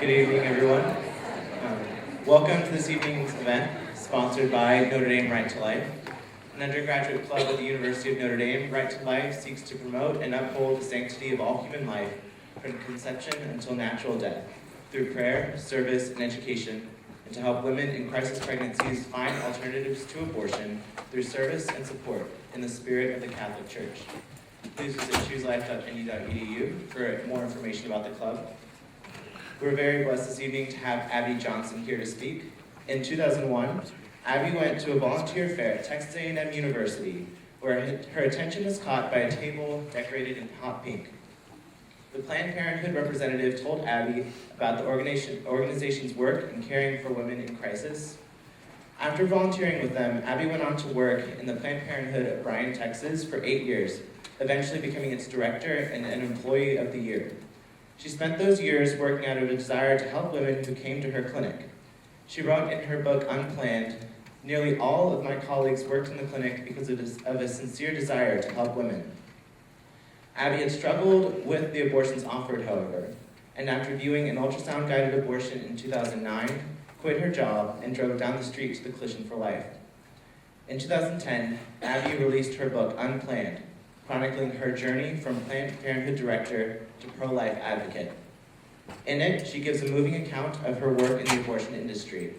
Good evening, everyone. Welcome to this evening's event, sponsored by Notre Dame Right to Life. An undergraduate club at the University of Notre Dame, Right to Life seeks to promote and uphold the sanctity of all human life from conception until natural death, through prayer, service, and education, and to help women in crisis pregnancies find alternatives to abortion through service and support in the spirit of the Catholic Church. Please visit chooselife.nu.edu for more information about the club. We're very blessed this evening to have Abby Johnson here to speak. In 2001, Abby went to a volunteer fair at Texas A&M University, where her attention was caught by a table decorated in hot pink. The Planned Parenthood representative told Abby about the organization's work in caring for women in crisis. After volunteering with them, Abby went on to work in the Planned Parenthood of Bryan, Texas for 8 years, eventually becoming its director and an employee of the year. She spent those years working out of a desire to help women who came to her clinic. She wrote in her book, Unplanned, "Nearly all of my colleagues worked in the clinic because of a sincere desire to help women." Abby had struggled with the abortions offered, however, and after viewing an ultrasound-guided abortion in 2009, quit her job and drove down the street to the Collision for Life. In 2010, Abby released her book, Unplanned, chronicling her journey from Planned Parenthood director to pro-life advocate. In it, she gives a moving account of her work in the abortion industry.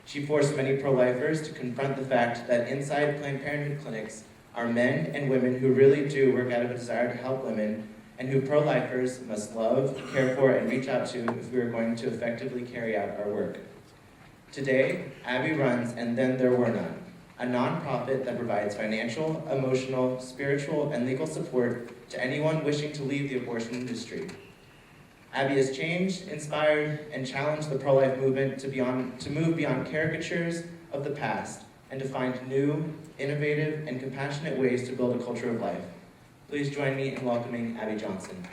She forced many pro-lifers to confront the fact that inside Planned Parenthood clinics are men and women who really do work out of a desire to help women, and who pro-lifers must love, care for, and reach out to if we are going to effectively carry out our work. Today, Abby runs And Then There Were None, a nonprofit that provides financial, emotional, spiritual, and legal support to anyone wishing to leave the abortion industry. Abby has changed, inspired, and challenged the pro-life movement to move beyond caricatures of the past and to find new, innovative, and compassionate ways to build a culture of life. Please join me in welcoming Abby Johnson.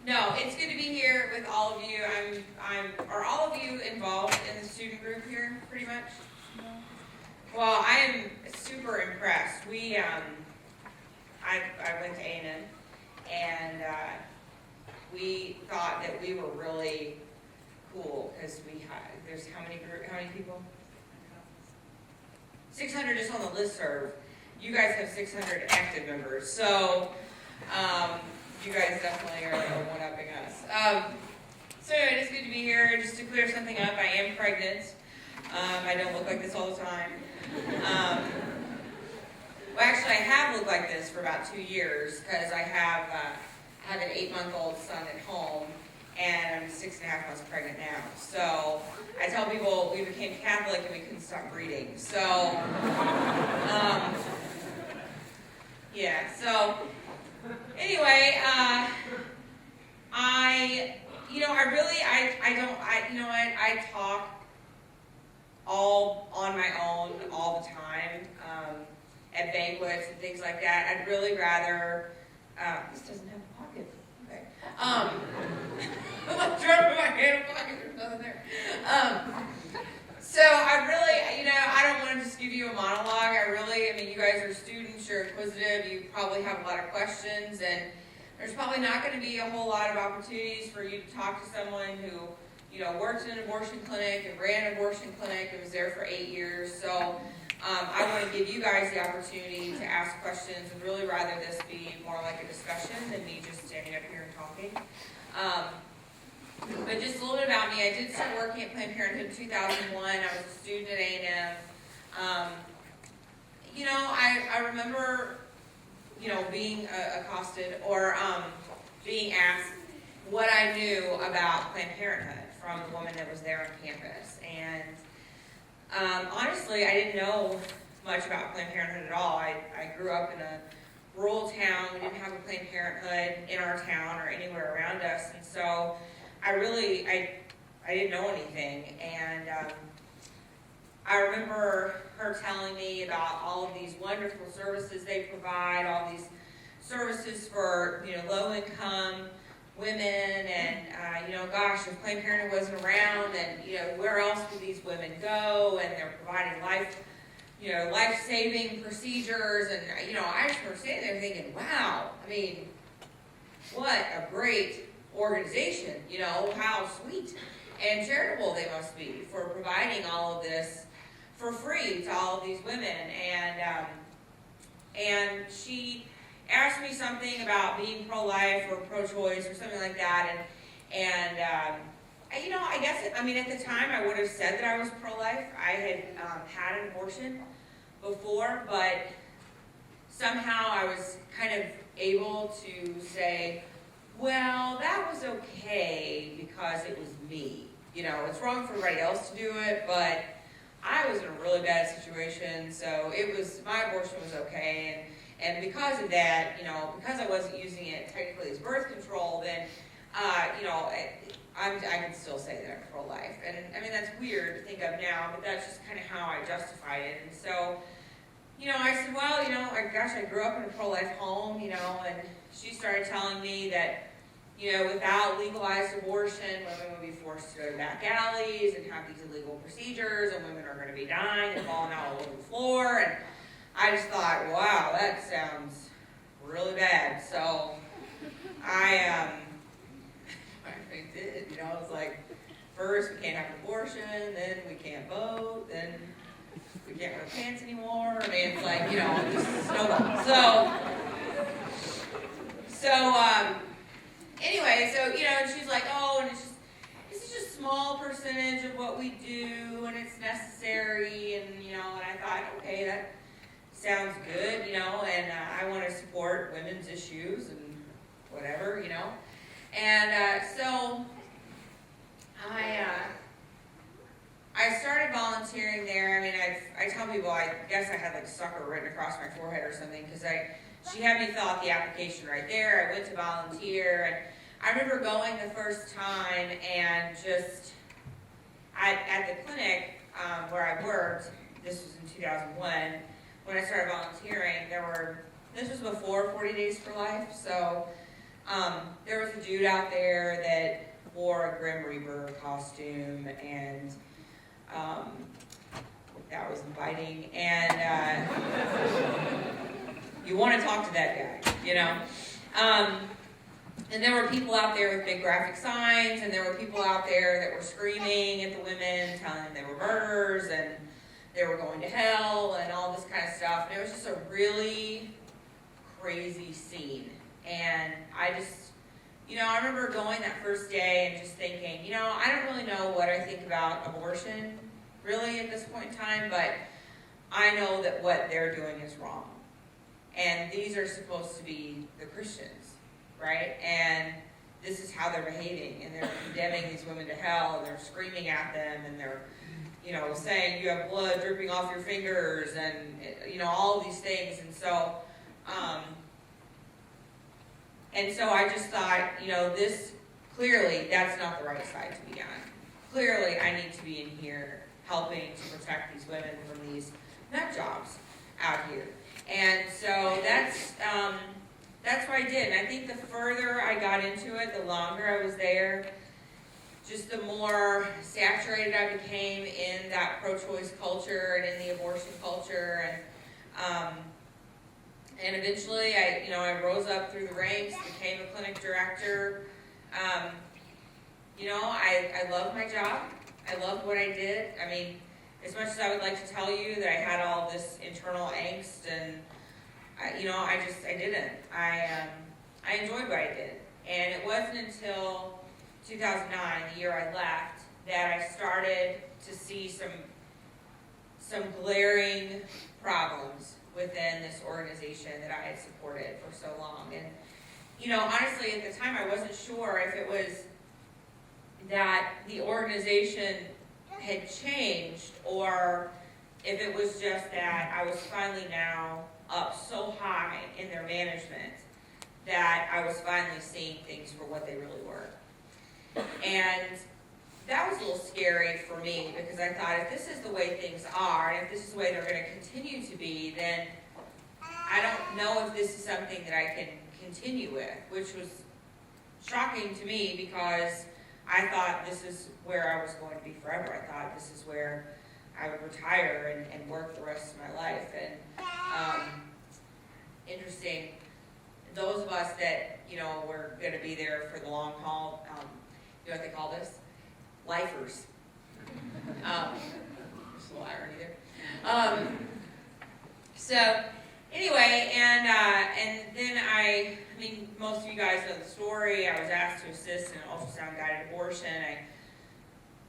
No, it's good to be here with all of you. Are all of you involved in the student group here, pretty much? Well, I am super impressed. I went to A&M, and we thought that we were really cool because there's how many people? 600 just on the listserv. You guys have 600 active members, so you guys definitely are one-upping us. So anyway, it's good to be here. Just to clear something up, I am pregnant. I don't look like this all the time. Well, actually, I have looked like this for about 2 years because I have an 8-month-old son at home, and I'm 6.5 months pregnant now. So I tell people we became Catholic and we couldn't stop breeding. So, yeah. So anyway, I talk all on my own all the time at banquets and things like that. I'd really rather. This doesn't have a pocket. Okay. I'm dropping my hand in a pocket. There's nothing there. So I really, I don't want to just give you a monologue. You guys are students, you're inquisitive, you probably have a lot of questions, and there's probably not going to be a whole lot of opportunities for you to talk to someone who, worked in an abortion clinic and ran an abortion clinic and was there for 8 years. So I want to give you guys the opportunity to ask questions and really rather this be more like a discussion than me just standing up here and talking. But just a little bit about me. I did start working at Planned Parenthood in 2001. I was a student at A&M. I remember, being accosted or being asked what I knew about Planned Parenthood from the woman that was there on campus. And honestly, I didn't know much about Planned Parenthood at all. I grew up in a rural town. We didn't have a Planned Parenthood in our town or anywhere around us. And so I didn't know anything. And I I remember her telling me about all of these wonderful services they provide, all these services for, low-income women, and, gosh, if Planned Parenthood wasn't around, then, where else would these women go? And they're providing life-saving procedures, and, I just remember sitting there thinking, wow, I mean, what a great organization, how sweet and charitable they must be for providing all of this for free to all of these women. And she asked me something about being pro-life or pro-choice or something like that, and I guess, at the time I would have said that I was pro-life. I had had an abortion before, but somehow I was kind of able to say, well, that was okay because it was me. It's wrong for everybody else to do it, but I was in a really bad situation, so my abortion was okay, and because of that, because I wasn't using it technically as birth control, then, I can still say that I'm pro-life. And, that's weird to think of now, but that's just kind of how I justified it. And so, I said, well, I grew up in a pro-life home, and she started telling me that, without legalized abortion, women would be forced to go to back alleys and have these illegal procedures, and women are going to be dying and falling out all over the floor. And I just thought, wow, that sounds really bad. So I did, it was like, first we can't have an abortion, then we can't vote, then we can't wear pants anymore. It's like, just snowball. Anyway, and she's like, oh, and it's just a small percentage of what we do, and it's necessary, and, and I thought, okay, that sounds good, and I want to support women's issues and whatever, and so I started volunteering there. I tell people, I guess I had like sucker written across my forehead or something, because she had me fill out the application right there. I went to volunteer, and I remember going the first time, and just at the clinic where I worked, this was in 2001, when I started volunteering, this was before 40 Days for Life, so there was a dude out there that wore a Grim Reaper costume, and that was inviting, and you want to talk to that guy, and there were people out there with big graphic signs, and there were people out there that were screaming at the women, telling them they were murderers, and they were going to hell, and all this kind of stuff, and it was just a really crazy scene. And I just, I remember going that first day and just thinking, I don't really know what I think about abortion, really, at this point in time, but I know that what they're doing is wrong. And these are supposed to be the Christians, right? And this is how they're behaving, and they're condemning these women to hell, and they're screaming at them, and they're, saying you have blood dripping off your fingers, and, all of these things. And so, I just thought, this, clearly, that's not the right side to be on. Clearly, I need to be in here helping to protect these women from these nut jobs out here. And so that's what I did. And I think the further I got into it, the longer I was there, just the more saturated I became in that pro-choice culture and in the abortion culture. And eventually I rose up through the ranks, became a clinic director. I loved my job. I loved what I did. As much as I would like to tell you that I had all this internal angst, and I didn't. I enjoyed what I did, and it wasn't until 2009, the year I left, that I started to see some glaring problems within this organization that I had supported for so long. And honestly, at the time, I wasn't sure if it was that the organization had changed, or if it was just that I was finally now up so high in their management that I was finally seeing things for what they really were. And that was a little scary for me, because I thought, if this is the way things are, and if this is the way they're going to continue to be, then I don't know if this is something that I can continue with, which was shocking to me, because I thought this is where I was going to be forever. I thought this is where I would retire and work the rest of my life. And interesting, those of us that, were going to be there for the long haul, you know what they call this? Lifers. There's a little irony there. So anyway, and then I mean, most of you guys know the story. I was asked to assist in an ultrasound-guided abortion. I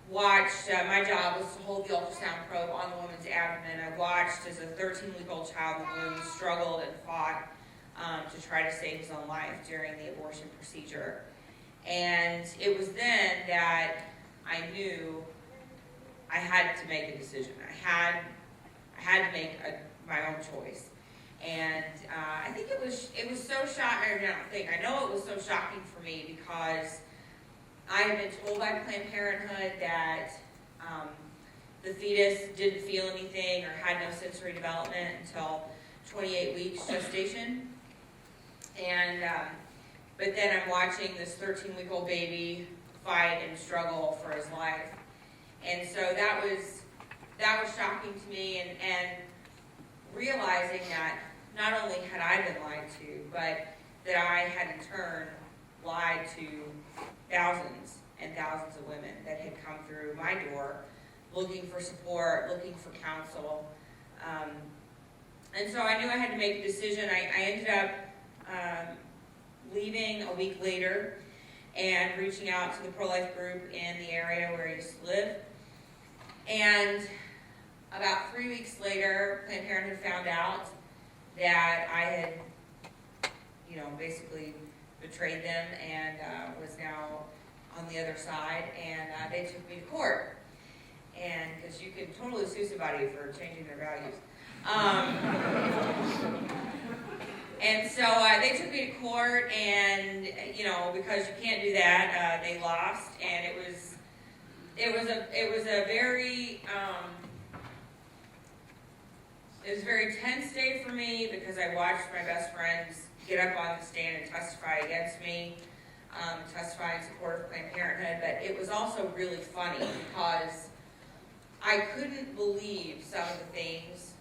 watched, my job was to hold the ultrasound probe on the woman's abdomen. I watched as a 13-week-old child in the womb struggled and fought to try to save his own life during the abortion procedure. And it was then that I knew I had to make a decision. I had to make my own choice. And I think it was so shocking. I know it was so shocking for me, because I had been told by Planned Parenthood that the fetus didn't feel anything or had no sensory development until 28 weeks gestation. And but then I'm watching this 13-week-old baby fight and struggle for his life. And so that was shocking to me, and realizing that not only had I been lied to, but that I had in turn lied to thousands and thousands of women that had come through my door looking for support, looking for counsel. And so I knew I had to make a decision. I ended up leaving a week later and reaching out to the pro-life group in the area where I used to live. And about 3 weeks later, Planned Parenthood found out that I had, basically betrayed them and was now on the other side, and they took me to court. And because you can totally sue somebody for changing their values. And so they took me to court, and because you can't do that, they lost, and it was a very very tense day for me, because I watched my best friends get up on the stand and testify against me, testify in support of Planned Parenthood. But it was also really funny, because I couldn't believe some of the things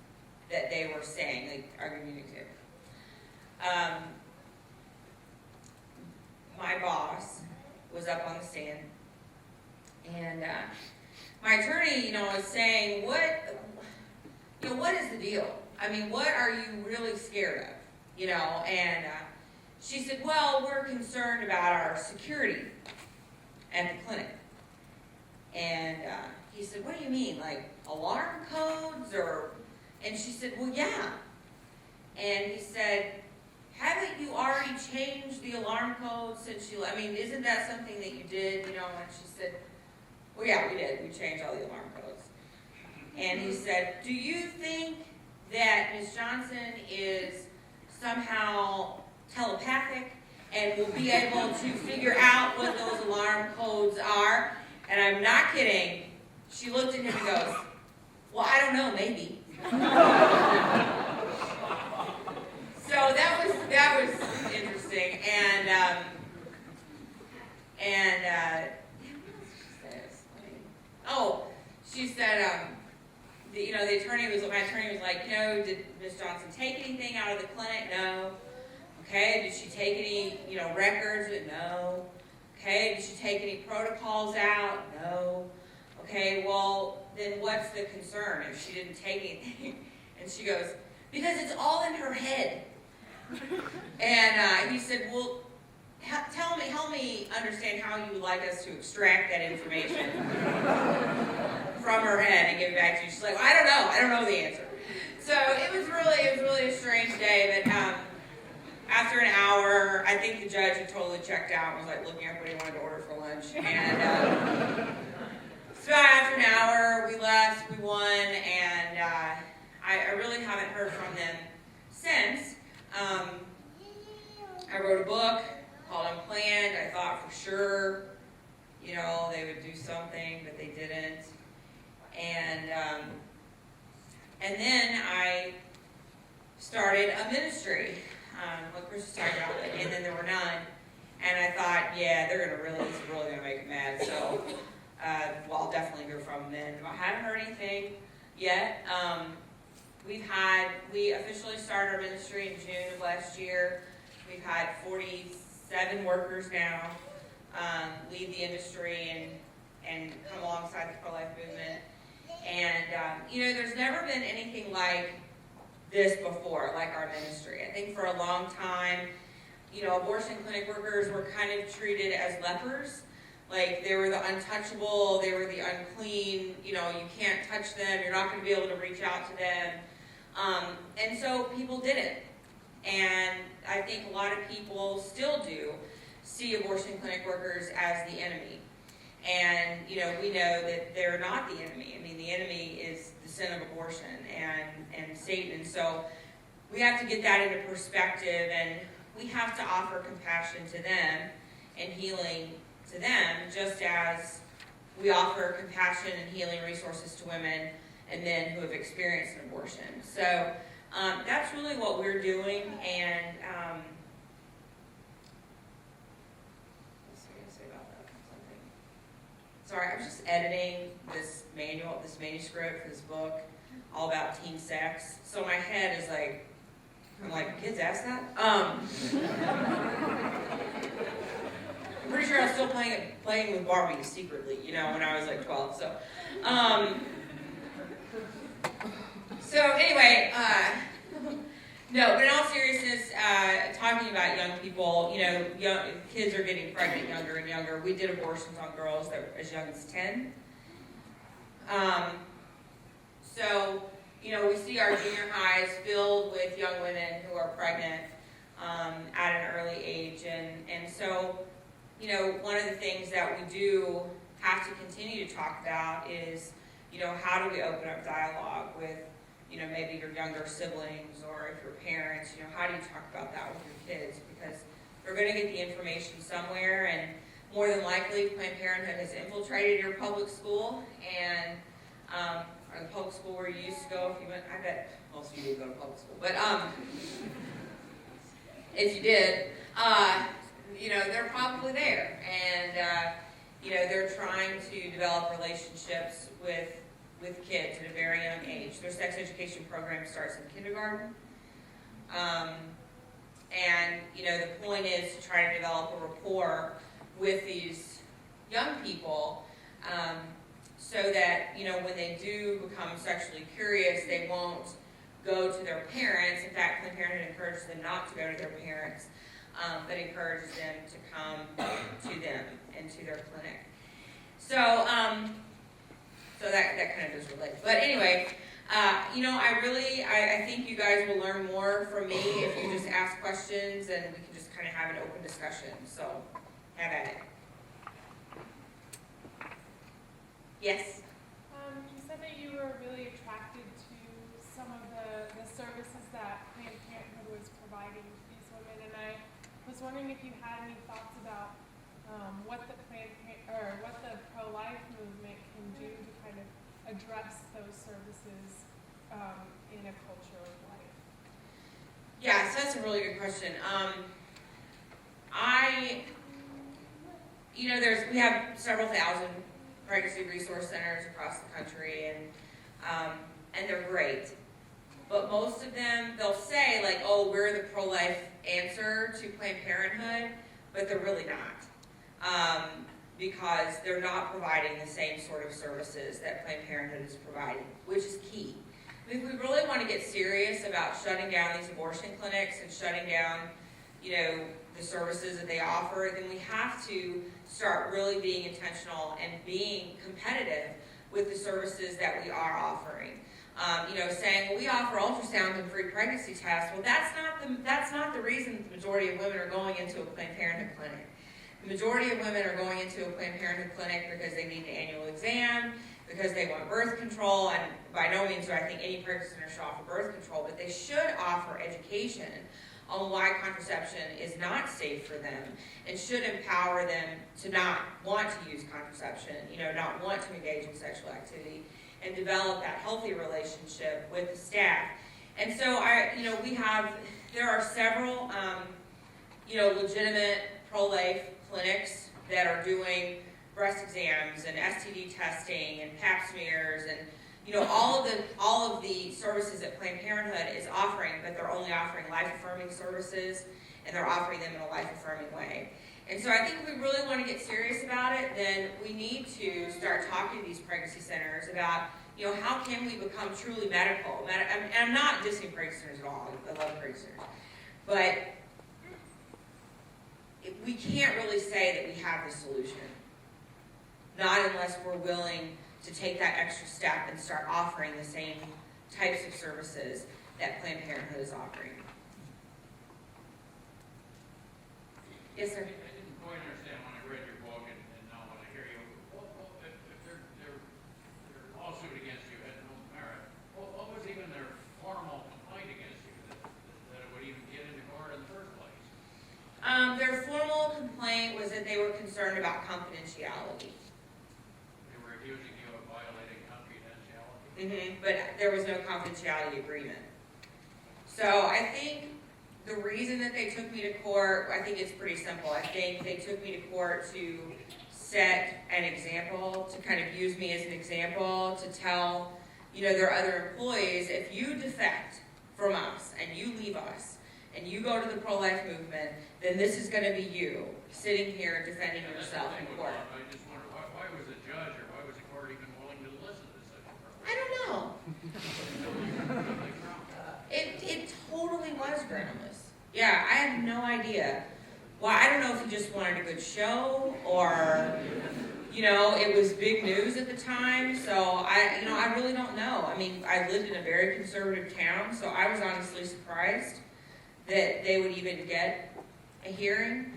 that they were saying. Like, I'll give you an example. My boss was up on the stand, and my attorney, was saying, what is the deal? I mean, what are you really scared of? And she said, well, we're concerned about our security at the clinic. And he said, what do you mean, like alarm codes or? And she said, well, yeah. And he said, haven't you already changed the alarm codes since you, isn't that something that you did, And she said, well, yeah, we did. We changed all the alarm codes. And he said, do you think that Ms. Johnson is somehow telepathic and will be able to figure out what those alarm codes are? And I'm not kidding. She looked at him and goes, well, I don't know, maybe. So that was interesting. She said, my attorney was like, did Ms. Johnson take anything out of the clinic? No. Okay, did she take any, records? No. Okay, did she take any protocols out? No. Okay, well, then what's the concern if she didn't take anything? And she goes, because it's all in her head. And he said, well, help me understand how you would like us to extract that information from her head and give it back to you. She's like, well, I don't know the answer. So it was really a strange day, but after an hour, I think the judge had totally checked out and was like looking up what he wanted to order for lunch. And so after an hour, we left, we won, and I really haven't heard from them since. I wrote a book called Unplanned. I thought for sure, You know, they would do something, but they didn't. And then I started a ministry, what Chris was talking about, and then there were none. And I thought, yeah, this is really gonna make them mad. So, well, I'll definitely hear from them then. I haven't heard anything yet. We officially started our ministry in June of last year. We've had 47 workers now lead the industry and come alongside the pro-life movement. And, there's never been anything like this before, like our ministry. I think for a long time, abortion clinic workers were kind of treated as lepers. Like, they were the untouchable, they were the unclean, you can't touch them, you're not going to be able to reach out to them. And so people didn't. And I think a lot of people still do see abortion clinic workers as the enemy. And, we know that they're not the enemy. I mean, the enemy is the sin of abortion and Satan. And so we have to get that into perspective, and we have to offer compassion to them and healing to them, just as we offer compassion and healing resources to women and men who have experienced an abortion. So that's really what we're doing. And what's I going to say about that? Something. Sorry, I was just editing this manuscript for this book, all about teen sex. So my head is like, I'm like, kids ask that? I'm pretty sure I was still playing with Barbies secretly, when I was like 12. So anyway, no, but in all seriousness, talking about young people, young kids are getting pregnant younger and younger. We did abortions on girls that were as young as 10. So, we see our junior highs filled with young women who are pregnant at an early age. And so, one of the things that we do have to continue to talk about is, how do we open up dialogue with, maybe your younger siblings, or if you're parents, how do you talk about that with your kids? Because they're going to get the information somewhere, and more than likely, Planned Parenthood has infiltrated your public school, and or the public school where you used to go if you went. I bet most of you did go to public school, but if you did, they're probably there, and they're trying to develop relationships with kids at a very young age. Their sex education program starts in kindergarten, and the point is to try to develop a rapport with these young people. So that, when they do become sexually curious, they won't go to their parents. In fact, Planned Parenthood encourages them not to go to their parents, but encourages them to come to them and to their clinic. So that kind of is related. But anyway, I think you guys will learn more from me if you just ask questions, and we can just kind of have an open discussion. So have at it. Yes? You said that you were really attracted to some of the services that Planned Parenthood was providing these women, and I was wondering if you had any thoughts about what the pro-life movement can do to kind of address those services in a culture of life. Yeah, so that's a really good question. We have several thousand pregnancy resource centers across the country, and they're great. But most of them, they'll say, like, oh, we're the pro-life answer to Planned Parenthood, but they're really not. Because they're not providing the same sort of services that Planned Parenthood is providing, which is key. If we really want to get serious about shutting down these abortion clinics and shutting down, the services that they offer, then we have to start really being intentional and being competitive with the services that we are offering. Saying, well, we offer ultrasound and free pregnancy tests. Well, that's not the reason the majority of women are going into a Planned Parenthood clinic. The majority of women are going into a Planned Parenthood clinic because they need an annual exam, because they want birth control, and by no means do I think any pregnancy center should offer birth control, but they should offer education on why contraception is not safe for them and should empower them to not want to use contraception, not want to engage in sexual activity, and develop that healthy relationship with the staff. And so there are several, legitimate pro-life clinics that are doing breast exams and STD testing and pap smears and all of the services that Planned Parenthood is offering, but they're only offering life-affirming services, and they're offering them in a life-affirming way. And so I think if we really want to get serious about it, then we need to start talking to these pregnancy centers about, how can we become truly medical? And I'm not dissing pregnancy centers at all. I love pregnancy centers. But we can't really say that we have the solution. Not unless we're willing to take that extra step and start offering the same types of services that Planned Parenthood is offering. Yes, sir? I didn't quite understand when I read your book and now when I hear you. If their lawsuit against you had no merit, what was even their formal complaint against you that it would even get into court in the first place? Their formal complaint was that they were concerned about confidentiality. They were accusing you of violating confidentiality? But there was no confidentiality agreement. So I think the reason that they took me to court, I think it's pretty simple. I think they took me to court to set an example, to kind of use me as an example, to tell, their other employees, if you defect from us and you leave us and you go to the pro-life movement, then this is going to be you sitting here defending yourself in court. I just wonder, why was the judge or why was the court even willing to listen to such a problem? I don't know. It totally was groundless. Yeah, I have no idea. Well, I don't know if he just wanted a good show or, it was big news at the time. So I really don't know. I mean, I lived in a very conservative town, so I was honestly surprised that they would even get a hearing.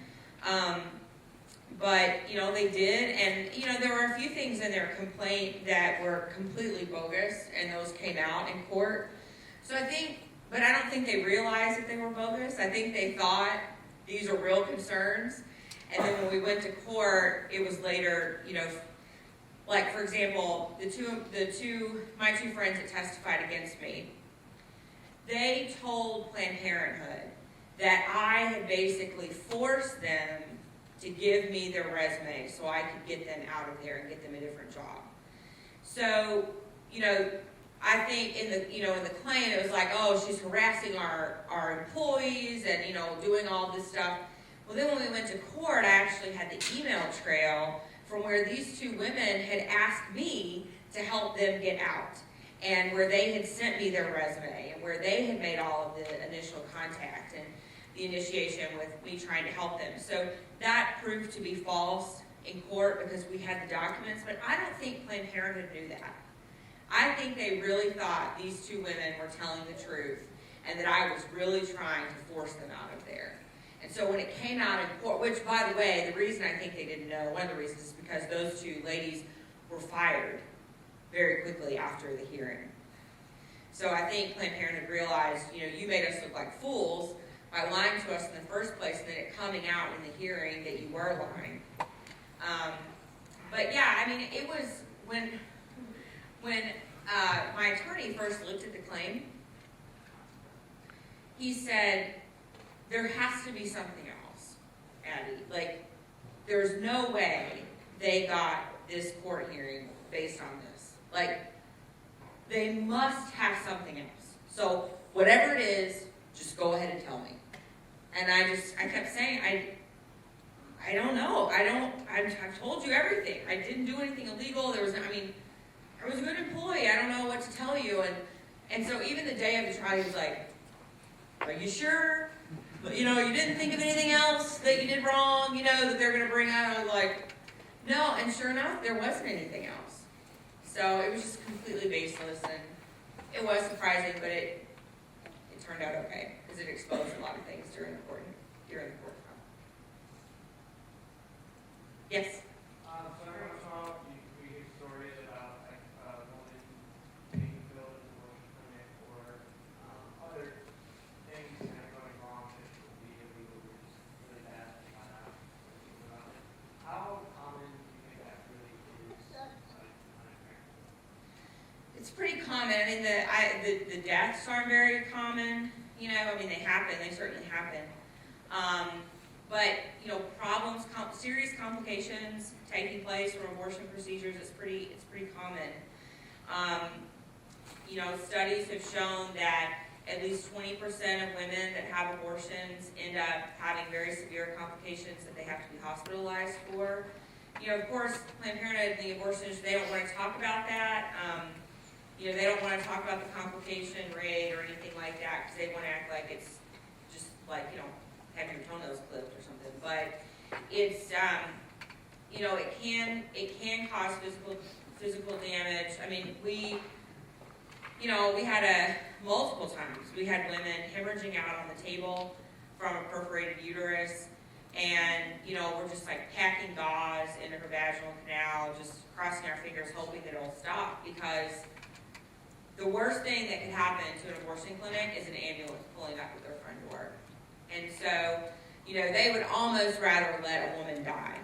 But, they did. And, there were a few things in their complaint that were completely bogus, and those came out in court. So but I don't think they realized that they were bogus. I think they thought these are real concerns. And then when we went to court, it was later, like for example, my two friends that testified against me, they told Planned Parenthood that I had basically forced them to give me their resume so I could get them out of there and get them a different job. So, I think in the claim it was like, oh, she's harassing our employees and, doing all this stuff. Well, then when we went to court, I actually had the email trail from where these two women had asked me to help them get out, and where they had sent me their resume, and where they had made all of the initial contact and the initiation with me trying to help them. So that proved to be false in court because we had the documents, but I don't think Planned Parenthood knew that. I think they really thought these two women were telling the truth and that I was really trying to force them out of there. And so when it came out in court, which by the way, the reason I think they didn't know, one of the reasons is because those two ladies were fired very quickly after the hearing. So I think Planned Parenthood realized, you made us look like fools by lying to us in the first place, and then it coming out in the hearing that you were lying. But yeah, I mean, it was when my attorney first looked at the claim, he said, there has to be something else, Abby. Like, there's no way they got this court hearing based on this. Like, they must have something else. So whatever it is, just go ahead and tell me. And I kept saying, I don't know. I've told you everything. I didn't do anything illegal. I was a good employee. I don't know what to tell you. And so even the day of the trial, he was like, are you sure? You didn't think of anything else that you did wrong, that they're going to bring out? I was like, no. And sure enough, there wasn't anything else. So it was just completely baseless, and it was surprising, but it turned out okay because it exposed a lot of things during the court trial. Yes. So I want to talk. We hear stories about women being killed in the abortion clinic or other things kind of going wrong in pretty common. I mean, the deaths aren't very common. You know, I mean, they happen. They certainly happen. But you know, problems, serious complications taking place from abortion procedures. It's pretty common. You know, studies have shown that at least 20% of women that have abortions end up having very severe complications that they have to be hospitalized for. You know, of course, Planned Parenthood and the abortionists, they don't want to talk about that. You know, they don't want to talk about the complication rate or anything like that because they want to act like it's just like, you know, having your toenails clipped or something. But it's, you know, it can cause physical damage. I mean, we had multiple times, we had women hemorrhaging out on the table from a perforated uterus, and, you know, we're just like packing gauze into her vaginal canal, just crossing our fingers, hoping that it'll stop, because the worst thing that could happen to an abortion clinic is an ambulance pulling up at their front door. And so, you know, they would almost rather let a woman die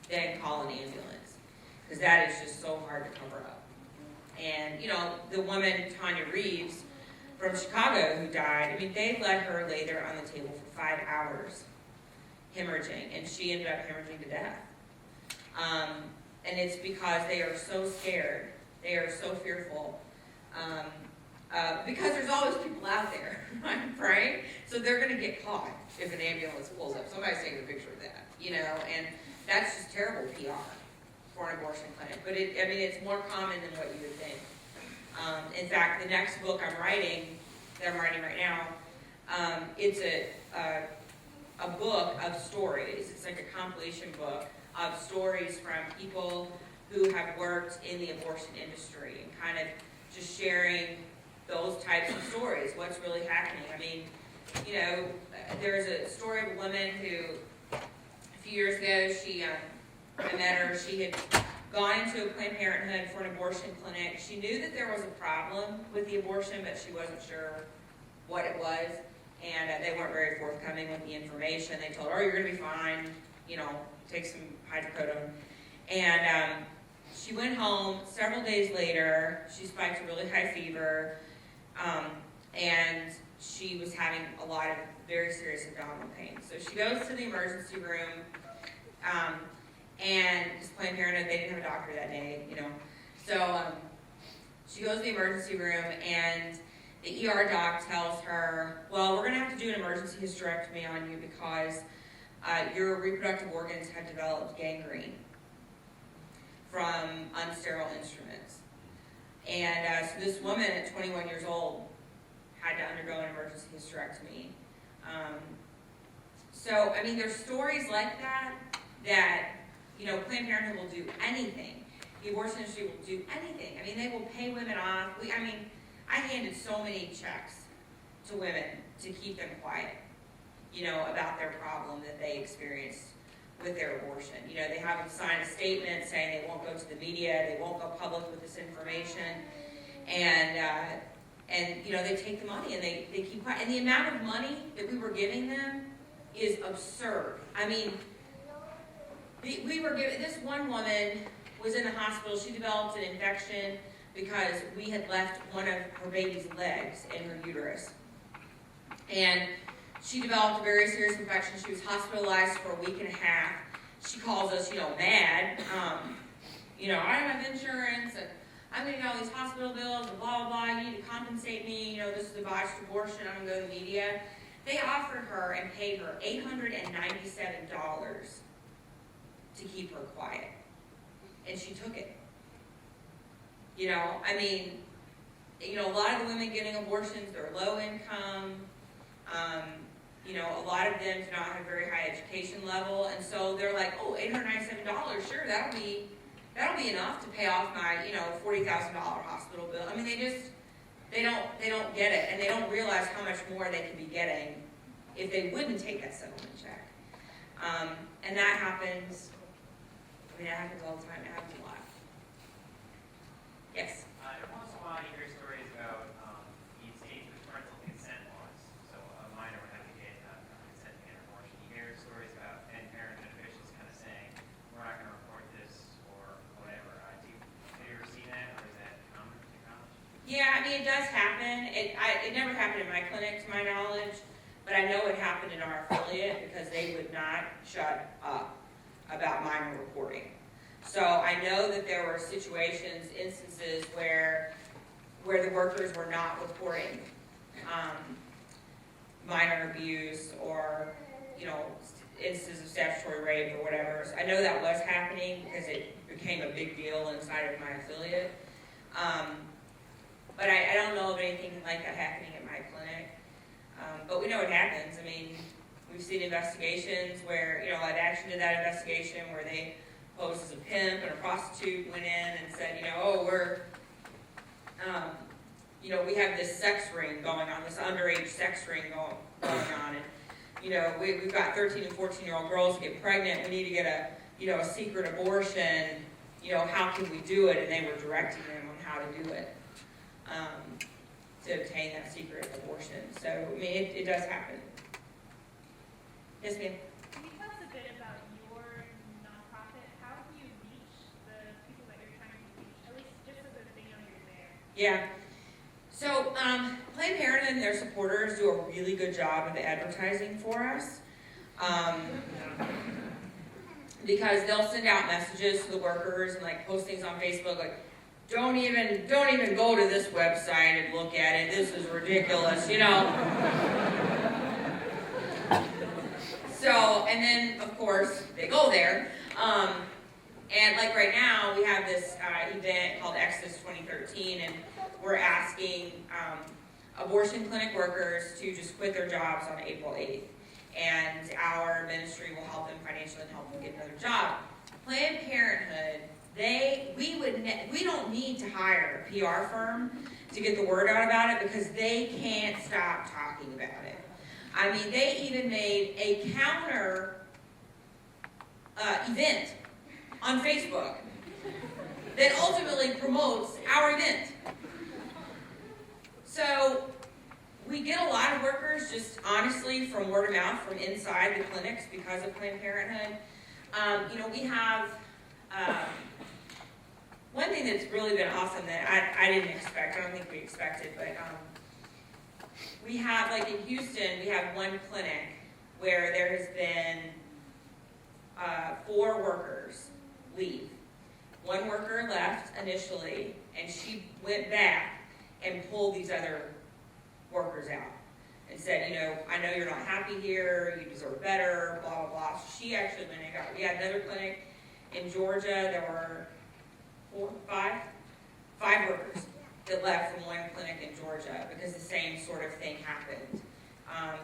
than call an ambulance, because that is just so hard to cover up. And, you know, the woman, Tanya Reeves, from Chicago, who died, I mean, they let her lay there on the table for 5 hours, hemorrhaging, and she ended up hemorrhaging to death. And it's because they are so scared, they are so fearful, because there's always people out there, right? So they're going to get caught if an ambulance pulls up. Somebody's taking a picture of that, you know, and that's just terrible PR for an abortion clinic. But I mean, it's more common than what you would think. In fact, the next book that I'm writing right now, it's a book of stories. It's like a compilation book of stories from people who have worked in the abortion industry and kind of just sharing those types of stories, what's really happening. I mean, you know, there's a story of a woman who, a few years ago, I met her, she had gone into a Planned Parenthood for an abortion clinic. She knew that there was a problem with the abortion, but she wasn't sure what it was, and they weren't very forthcoming with the information. They told her, oh, you're going to be fine, you know, take some hydrocodone. And she went home. Several days later, she spiked a really high fever, and she was having a lot of very serious abdominal pain. So she goes to the emergency room, and just Planned Parenthood, they didn't have a doctor that day, you know. So she goes to the emergency room, and the ER doc tells her, well, we're going to have to do an emergency hysterectomy on you because your reproductive organs have developed gangrene from unsterile instruments. And so this woman at 21 years old had to undergo an emergency hysterectomy. So, I mean, there's stories like that, you know, Planned Parenthood will do anything. The abortion industry will do anything. I mean, they will pay women off. I handed so many checks to women to keep them quiet, you know, about their problem that they experienced with their abortion. You know, they have them sign a statement saying they won't go to the media, they won't go public with this information, and you know, they take the money and they keep quiet. And the amount of money that we were giving them is absurd. I mean, we were giving, this one woman was in the hospital. She developed an infection because we had left one of her baby's legs in her uterus. And she developed a very serious infection. She was hospitalized for a week and a half. She calls us, you know, mad. You know, I don't have insurance, and I'm going to get all these hospital bills, and blah, blah, blah. You need to compensate me. You know, this is a botched abortion. I'm going to go to the media. They offered her and paid her $897 to keep her quiet. And she took it. You know, I mean, you know, a lot of the women getting abortions, they're low income. You know, a lot of them do not have a very high education level, and so they're like, oh, $897, sure, that'll be enough to pay off my, you know, $40,000 hospital bill. I mean, they don't get it, and they don't realize how much more they could be getting if they wouldn't take that settlement check. And that happens. I mean, it happens all the time. It happens a lot. Yes. Every once in a while, you hear stories about the states with parental consent laws. So a minor would have to get consent to get an abortion. You hear stories about Planned Parenthood officials kind of saying, "We're not going to report this" or whatever. Have you ever seen that, or is that common? it does happen. It never happened in my clinic, to my knowledge, but I know it happened in our affiliate because they would not shut up about minor reporting. So I know that there were situations, instances where the workers were not reporting minor abuse or, instances of statutory rape or whatever. So I know that was happening because it became a big deal inside of my affiliate. But I don't know of anything like that happening at my clinic. But we know it happens. I mean, we've seen investigations where, I've action to that investigation where they posed as a pimp and a prostitute went in and said, we have this sex ring going on, this underage sex ring going on, and we've got 13 and 14-year-old girls get pregnant. We need to get a secret abortion. How can we do it? And they were directing them on how to do it to obtain that secret abortion. So I mean, it does happen. Yes, ma'am. Can you tell us a bit about your nonprofit? How do you reach the people that you're trying to reach? At least just so that they know you're there. Yeah. So, Planned Parenthood and their supporters do a really good job of advertising for us. Because they'll send out messages to the workers and like postings on Facebook like, don't even go to this website and look at it. This is ridiculous, So, and then of course they go there. And like right now we have this event called Exodus 2013, and we're asking abortion clinic workers to just quit their jobs on April 8th. And our ministry will help them financially and help them get another job. Planned Parenthood, we don't need to hire a PR firm to get the word out about it because they can't stop talking about it. I mean, they even made a counter event on Facebook that ultimately promotes our event. So we get a lot of workers just honestly from word of mouth from inside the clinics because of Planned Parenthood. We have one thing that's really been awesome that I didn't expect, I don't think we expected, but we have, like in Houston, we have one clinic where there has been 4 workers leave. One worker left initially, and she went back and pulled these other workers out and said, I know you're not happy here, you deserve better, blah, blah, blah. So she actually went and we had another clinic in Georgia. There were 5 workers that left from one clinic in Georgia because the same sort of thing happened.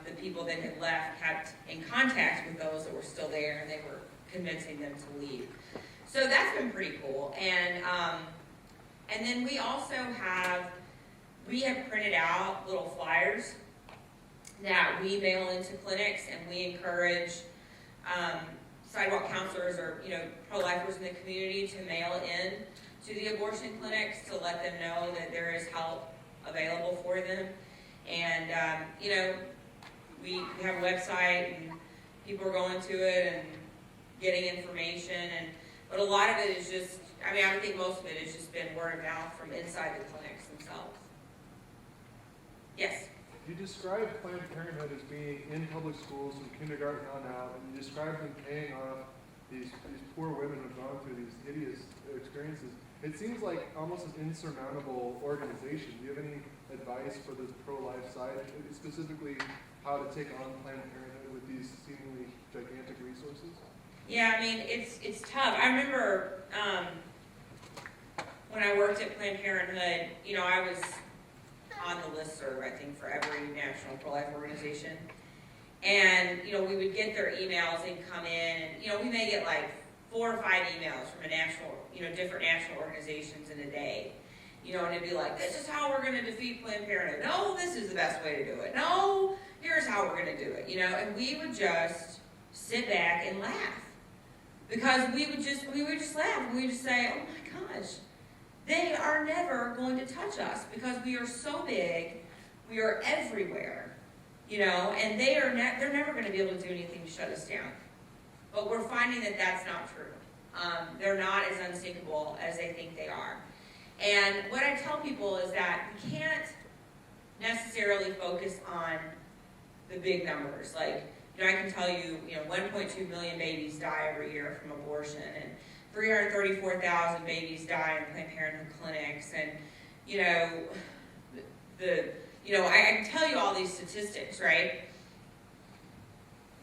The people that had left kept in contact with those that were still there, and they were convincing them to leave. So that's been pretty cool. And then we also have printed out little flyers that we mail into clinics, and we encourage sidewalk counselors or pro-lifers in the community to mail in to the abortion clinics to let them know that there is help available for them. And we have a website, and people are going to it and getting information, but a lot of it is just, I think most of it has just been word of mouth from inside the clinics themselves. Yes? You describe Planned Parenthood as being in public schools from kindergarten on out, and you describe them paying off these poor women who've gone through these hideous experiences. It seems like almost an insurmountable organization. Do you have any advice for the pro-life side, specifically how to take on Planned Parenthood with these seemingly gigantic resources? Yeah, it's tough. I remember when I worked at Planned Parenthood, I was on the listserv, I think, for every national pro-life organization. And, we would get their emails, they'd come in, and, we may get like 4 or 5 emails from a national, different national organizations in a day. And it'd be like, this is how we're going to defeat Planned Parenthood. No, this is the best way to do it. No, here's how we're going to do it. And we would just sit back and laugh. Because we would just laugh. We would just say, oh my gosh, they are never going to touch us because we are so big, we are everywhere, and they're never going to be able to do anything to shut us down. But we're finding that that's not true. They're not as unsinkable as they think they are. And what I tell people is that we can't necessarily focus on the big numbers. Like, I can tell you, 1.2 million babies die every year from abortion, and 334,000 babies die in Planned Parenthood clinics, and I can tell you all these statistics, right?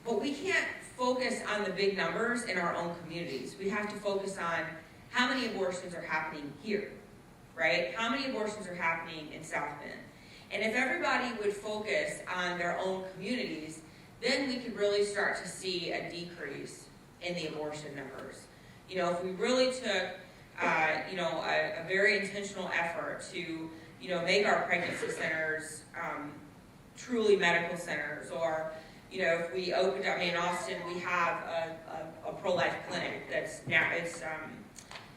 But we can't focus on the big numbers in our own communities. We have to focus on how many abortions are happening here, right? How many abortions are happening in South Bend? And if everybody would focus on their own communities, then we could really start to see a decrease in the abortion numbers. If we really took, a very intentional effort to, make our pregnancy centers truly medical centers, or, if we opened up, in Austin, we have a pro-life clinic that's now, it's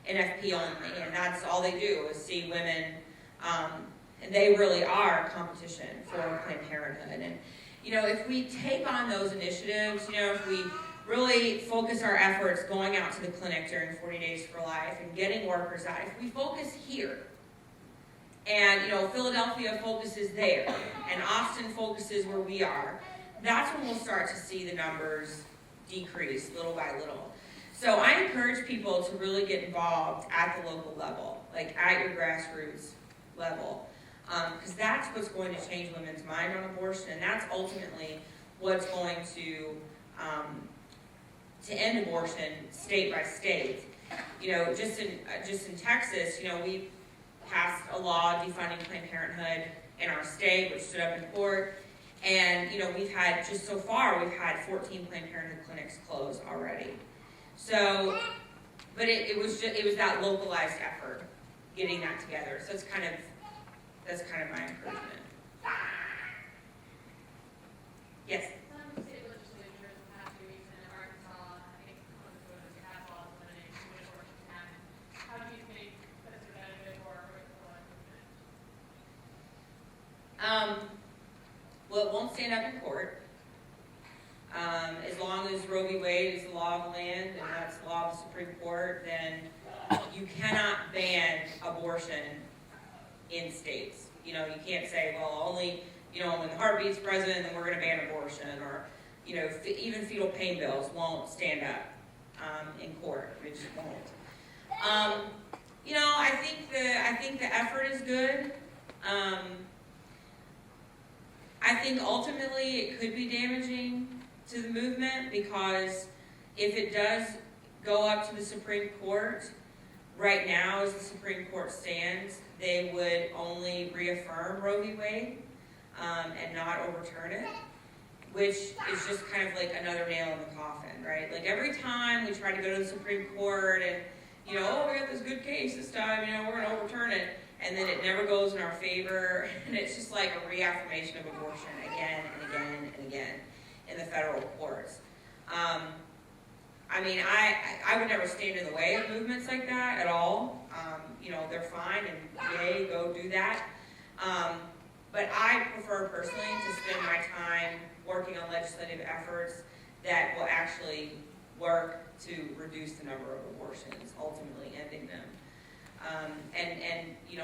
NFP only, and that's all they do is see women, and they really are competition for Planned Parenthood. And, if we take on those initiatives, if we really focus our efforts going out to the clinic during 40 Days for Life and getting workers out, if we focus here, and, Philadelphia focuses there, and Austin focuses where we are, that's when we'll start to see the numbers decrease little by little. So I encourage people to really get involved at the local level, like at your grassroots level, because that's what's going to change women's mind on abortion, and that's ultimately what's going to end abortion state by state. Just in Texas, we passed a law defunding Planned Parenthood in our state, which stood up in court. And, we've had 14 Planned Parenthood clinics close already. So, but it was that localized effort, getting that together. So that's kind of my encouragement. Yes? Some state legislatures in the past few weeks in Arkansas, I think one of the voters passed laws limiting who abortions can happen. How do you think that's a benefit or hurt the pro-life movement? Well, it won't stand up in court. As long as Roe v. Wade is the law of the land and that's the law of the Supreme Court, then you cannot ban abortion in states. You can't say, well, only, when the heartbeat's present, then we're going to ban abortion, or, even fetal pain bills won't stand up in court. It just won't. I think the effort is good. I think ultimately it could be damaging to the movement, because if it does go up to the Supreme Court, right now as the Supreme Court stands, they would only reaffirm Roe v. Wade and not overturn it, which is just kind of like another nail in the coffin, right? Like every time we try to go to the Supreme Court and, we got this good case this time, we're going to overturn it, and then it never goes in our favor, and it's just like a reaffirmation of abortion again and again and again in the federal courts. I would never stand in the way of movements like that at all. They're fine, and yay, go do that. But I prefer personally to spend my time working on legislative efforts that will actually work to reduce the number of abortions, ultimately ending them.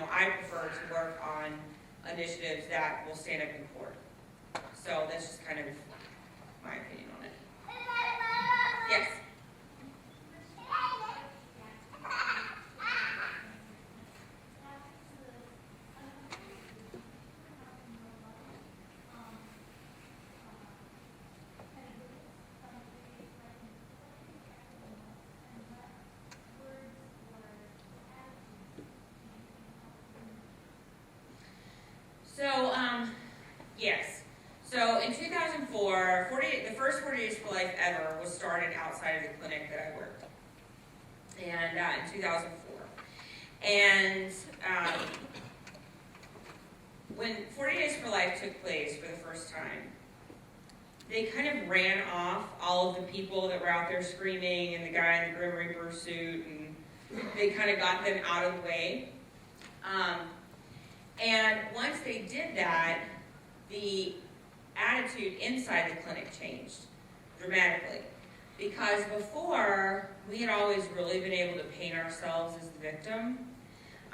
I prefer to work on initiatives that will stand up in court. So that's just kind of my opinion on it. Yes? Yes. So in 2004, the first 40 Days for Life ever was started outside of the clinic that I worked, and in 2004. And when 40 Days for Life took place for the first time, they kind of ran off all of the people that were out there screaming, and the guy in the Grim Reaper suit, and they kind of got them out of the way. And once they did that, the attitude inside the clinic changed dramatically. Because before, we had always really been able to paint ourselves as the victim.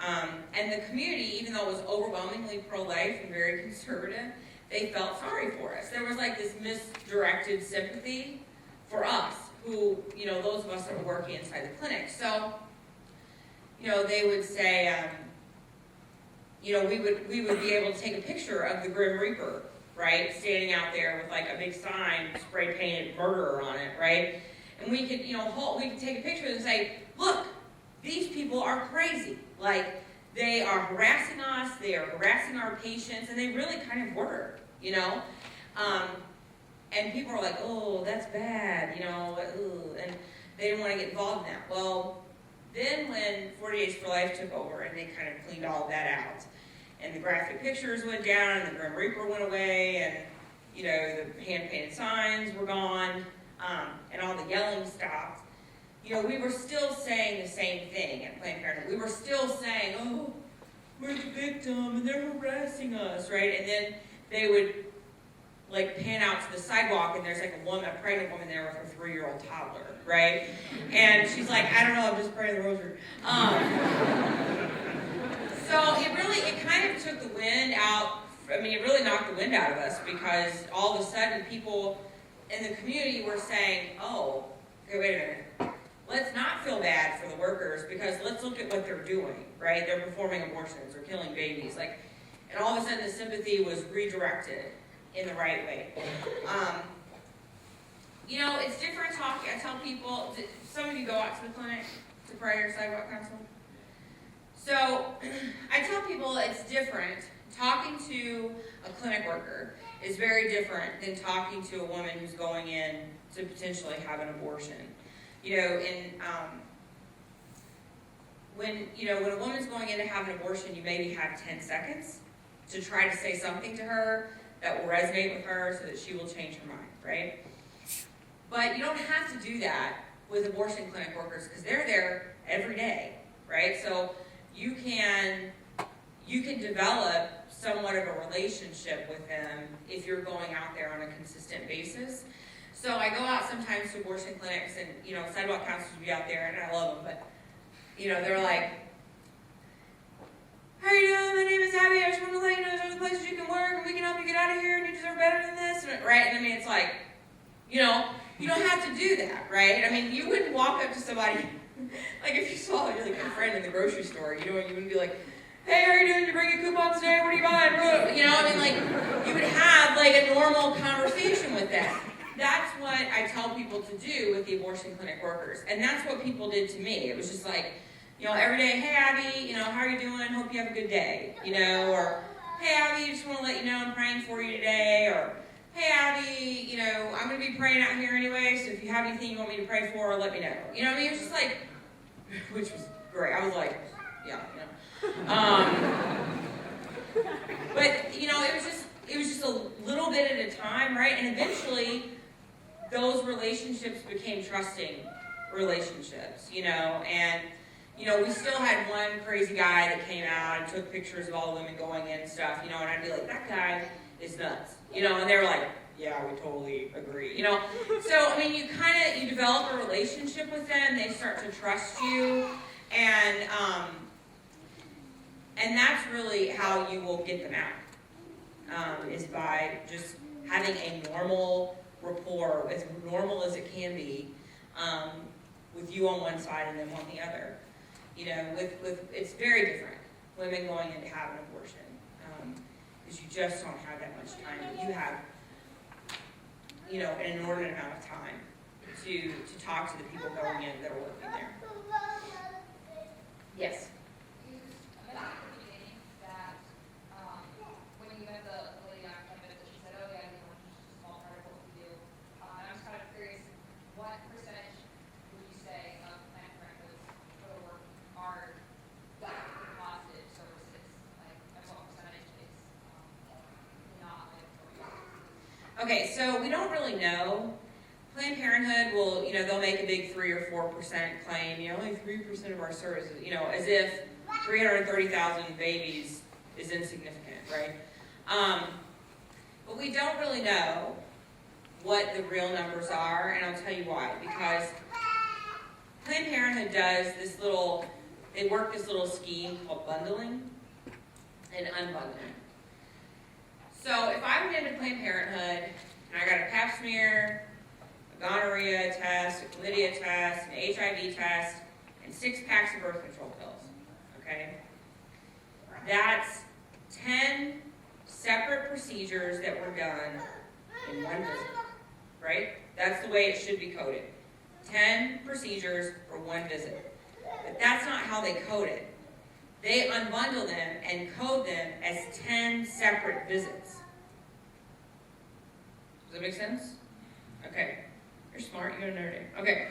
And the community, even though it was overwhelmingly pro-life and very conservative, they felt sorry for us. There was like this misdirected sympathy for us, who, those of us that were working inside the clinic. So, they would say, we would be able to take a picture of the Grim Reaper, right, standing out there with like a big sign, spray painted murderer on it, right? And we could, we could take a picture and say, look, these people are crazy. Like, they are harassing us, they are harassing our patients, and they really kind of were, And people are like, oh, that's bad, and they didn't want to get involved in that. Well, then when 40 Days for Life took over and they kind of cleaned all of that out, and the graphic pictures went down, and the Grim Reaper went away, and, the hand-painted signs were gone, and all the yelling stopped, we were still saying the same thing at Planned Parenthood. We were still saying, oh, we're the victim, and they're harassing us, right? And then they would, like, pan out to the sidewalk, and there's, like, a pregnant woman there with her 3-year-old toddler, right? And she's like, I don't know, I'm just praying the rosary. So it kind of took the wind out. It really knocked the wind out of us, because all of a sudden people in the community were saying, oh, okay, wait a minute. Let's not feel bad for the workers, because let's look at what they're doing, right? They're performing abortions or killing babies. And all of a sudden the sympathy was redirected in the right way. It's different talking. I tell people, some of you go out to the clinic to pray or sidewalk counsel. So I tell people it's different. Talking to a clinic worker is very different than talking to a woman who's going in to potentially have an abortion. When a woman's going in to have an abortion, you maybe have 10 seconds to try to say something to her that will resonate with her so that she will change her mind, right? But you don't have to do that with abortion clinic workers, because they're there every day, right? So you can develop somewhat of a relationship with them if you're going out there on a consistent basis. So I go out sometimes to abortion clinics, and, sidewalk counselors will be out there, and I love them, but, they're like, how are you doing? My name is Abby. I just want to let you know there's other places you can work, and we can help you get out of here, and you deserve better than this, right? And it's like, you don't have to do that, right? You wouldn't walk up to somebody, like if you saw like a friend in the grocery store, you wouldn't be like, hey, how are you doing? Did you bring a coupon today? What are you buying? You would have like a normal conversation with them. That's what I tell people to do with the abortion clinic workers. And that's what people did to me. It was just like, every day, hey, Abby, how are you doing? Hope you have a good day. Or, hey, Abby, just want to let you know I'm praying for you today. Or, hey, Abby, I'm going to be praying out here anyway, so if you have anything you want me to pray for, let me know. It was just like, which was great. I was like, yeah. But, it was just a little bit at a time, right? And eventually, those relationships became trusting relationships, and, we still had one crazy guy that came out and took pictures of all the women going in and stuff, and I'd be like, that guy is nuts, and they were like, yeah, we totally agree, So, you develop a relationship with them, they start to trust you, and that's really how you will get them out, is by just having a normal rapport, as normal as it can be, with you on one side and them on the other. It's very different, women going in to have an abortion, because you just don't have that much time. You have, an inordinate amount of time to talk to the people going in that are working there. Yes? Okay, so we don't really know. Planned Parenthood will, they'll make a big 3 or 4% claim, only 3% of our services, as if 330,000 babies is insignificant, right? But we don't really know what the real numbers are, and I'll tell you why. Because Planned Parenthood does this little they work this little scheme called bundling and unbundling. So if I went into Planned Parenthood and I got a pap smear, a gonorrhea test, a chlamydia test, an HIV test, and 6 packs of birth control pills, okay? That's 10 separate procedures that were done in one visit, right? That's the way it should be coded. 10 procedures for one visit. But that's not how they code it. They unbundle them and code them as 10 separate visits. Does that make sense? Okay. You're smart, you're a nerd. Okay.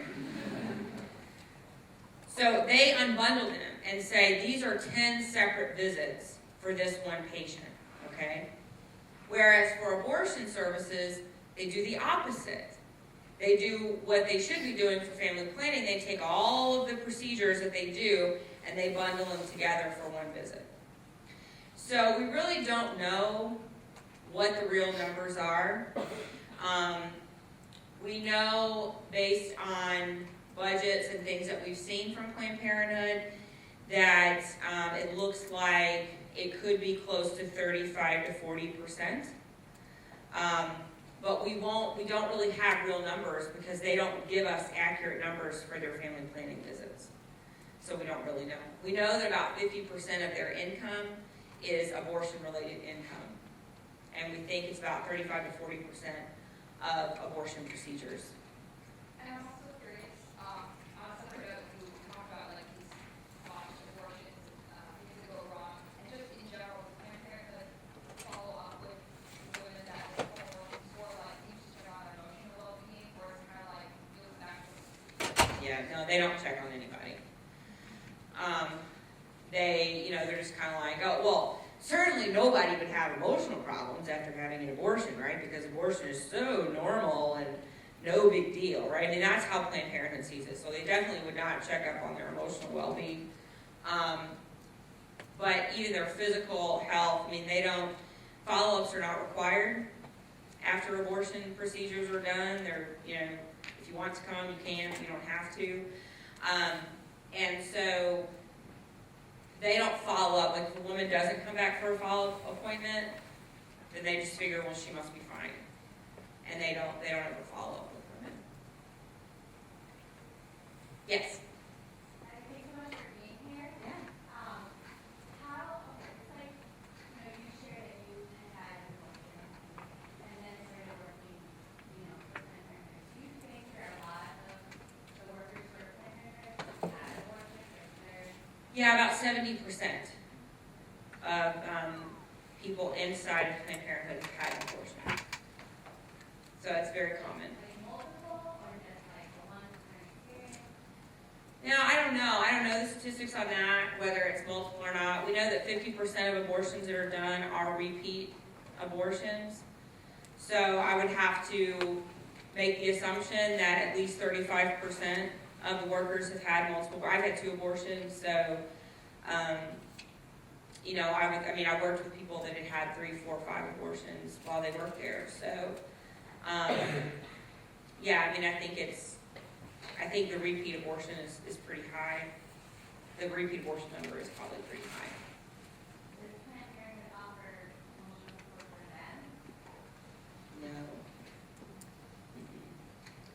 So they unbundle them and say these are 10 separate visits for this one patient, okay? Whereas for abortion services, they do the opposite. They do what they should be doing for family planning. They take all of the procedures that they do and they bundle them together for one visit. So we really don't know what the real numbers are. We know based on budgets and things that we've seen from Planned Parenthood that it looks like it could be close to 35 to 40%. But we don't really have real numbers because they don't give us accurate numbers for their family planning visits. So we don't really know. We know that about 50% of their income is abortion-related income. And we think it's about 35 to 40% of abortion procedures. And I'm also curious, outside of who talk about like these botched abortions, things that go wrong, and just in general, Planned Parenthood follow up with women that go for abortions for like you just check on emotional well-being, or it's kind of like you look back. Yeah, no, they don't check on anybody. They're just kind of like, oh, well, certainly nobody would have emotional problems after having an abortion, right? Because abortion is so normal and no big deal, right? And that's how Planned Parenthood sees it. So they definitely would not check up on their emotional well-being. But even their physical health, follow-ups are not required after abortion procedures are done. If you want to come, you can. You don't have to. And so they don't follow up. Like if a woman doesn't come back for a follow-up appointment, then they just figure, well, she must be fine. And they don't ever follow up with women. Yes? Thank you so much for being here. Yeah. It's like, you shared that you had an abortion and then started working, for Planned Parenthood. Do you think there are a lot of the workers for Planned Parenthood had abortions or they're Yeah, about 70% of people inside of Planned Parenthood have had an abortion. So it's very common. like multiple or just like the one kind of experience? Now, I don't know. I don't know the statistics on that, whether it's multiple or not. We know that 50% of abortions that are done are repeat abortions. So I would have to make the assumption that at least 35% of the workers have had multiple. I've had 2 abortions, so I worked with people that had had 3, 4, 5 abortions while they worked there. So I think the repeat abortion is pretty high. The repeat abortion number is probably pretty high. Does Planned Parenthood offer emotional support for them? No.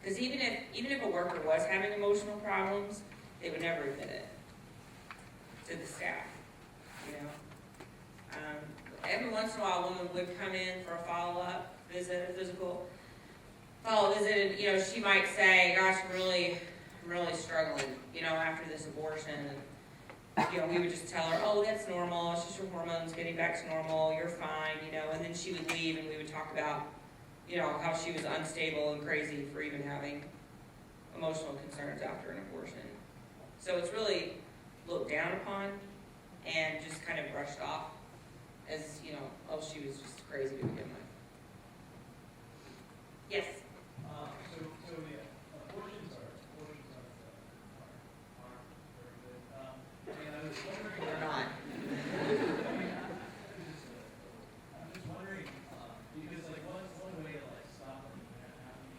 Because even if a worker was having emotional problems, they would never admit it to the staff. Every once in a while, a woman would come in for a follow-up visit, a physical follow-up visit, and she might say, "Gosh, I'm really struggling, after this abortion." And we would just tell her, "Oh, that's normal. It's just your hormones getting back to normal. You're fine," And then she would leave, and we would talk about how she was unstable and crazy for even having emotional concerns after an abortion. So it's really looked down upon and just kind of brushed off as, oh, she was just crazy to begin with. Yes? So yeah, abortions are very good. And I was wondering. Or not. I'm just wondering, because like one way to like stop them from happening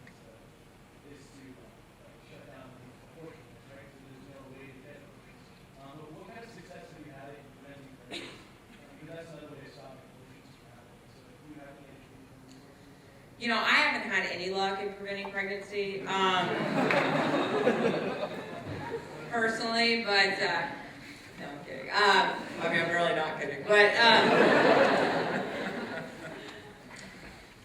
is to shut down the abortions, right? So there's no way to get abortions. But what You know, I haven't had any luck in preventing pregnancy, personally, but, no, I'm kidding. I mean, I'm really not kidding, but,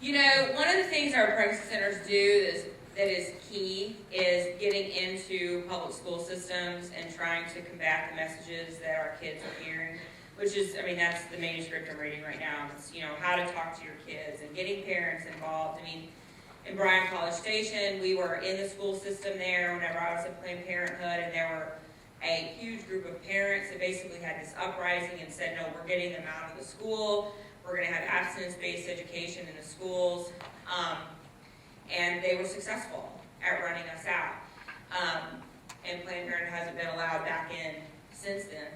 you know, one of the things our pregnancy centers do that is key is getting into public school systems and trying to combat the messages that our kids are hearing, which is, I mean, that's the manuscript I'm reading right now. It's, you know, how to talk to your kids and getting parents involved. I mean, in Bryan College Station, we were in the school system there whenever I was at Planned Parenthood, and there were a huge group of parents that basically had this uprising and said, no, we're getting them out of the school. We're going to have abstinence-based education in the schools. And they were successful at running us out. And Planned Parenthood hasn't been allowed back in since then.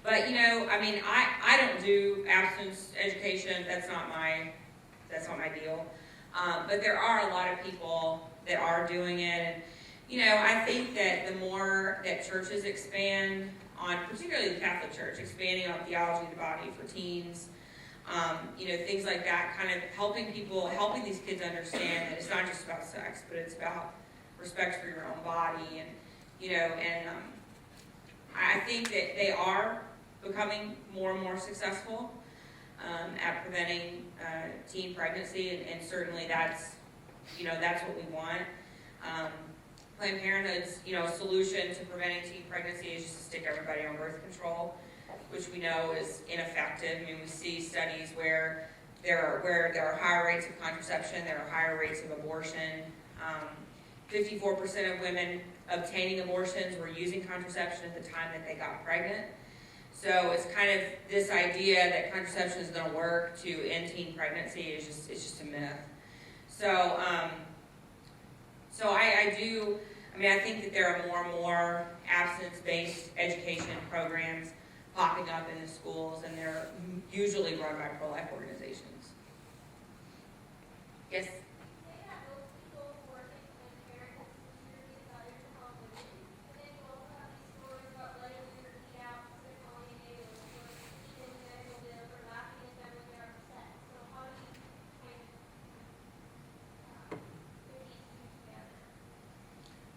But, you know, I mean, I don't do abstinence education. That's not my deal. But there are a lot of people that are doing it. And, you know, I think that the more that churches expand on, particularly the Catholic Church, expanding on theology of the body for teens, you know, things like that, kind of helping these kids understand that it's not just about sex, but it's about respect for your own body. And, you know, and I think that they are becoming more and more successful at preventing teen pregnancy, and certainly that's what we want. Planned Parenthood's, you know, solution to preventing teen pregnancy is just to stick everybody on birth control, which we know is ineffective. I mean, we see studies where there are higher rates of contraception, there are higher rates of abortion. 54% of women obtaining abortions were using contraception at the time that they got pregnant. So it's kind of this idea that contraception is going to work to end teen pregnancy is just a myth. So I think that there are more and more abstinence-based education programs popping up in the schools, and they're usually run by pro-life organizations. Yes?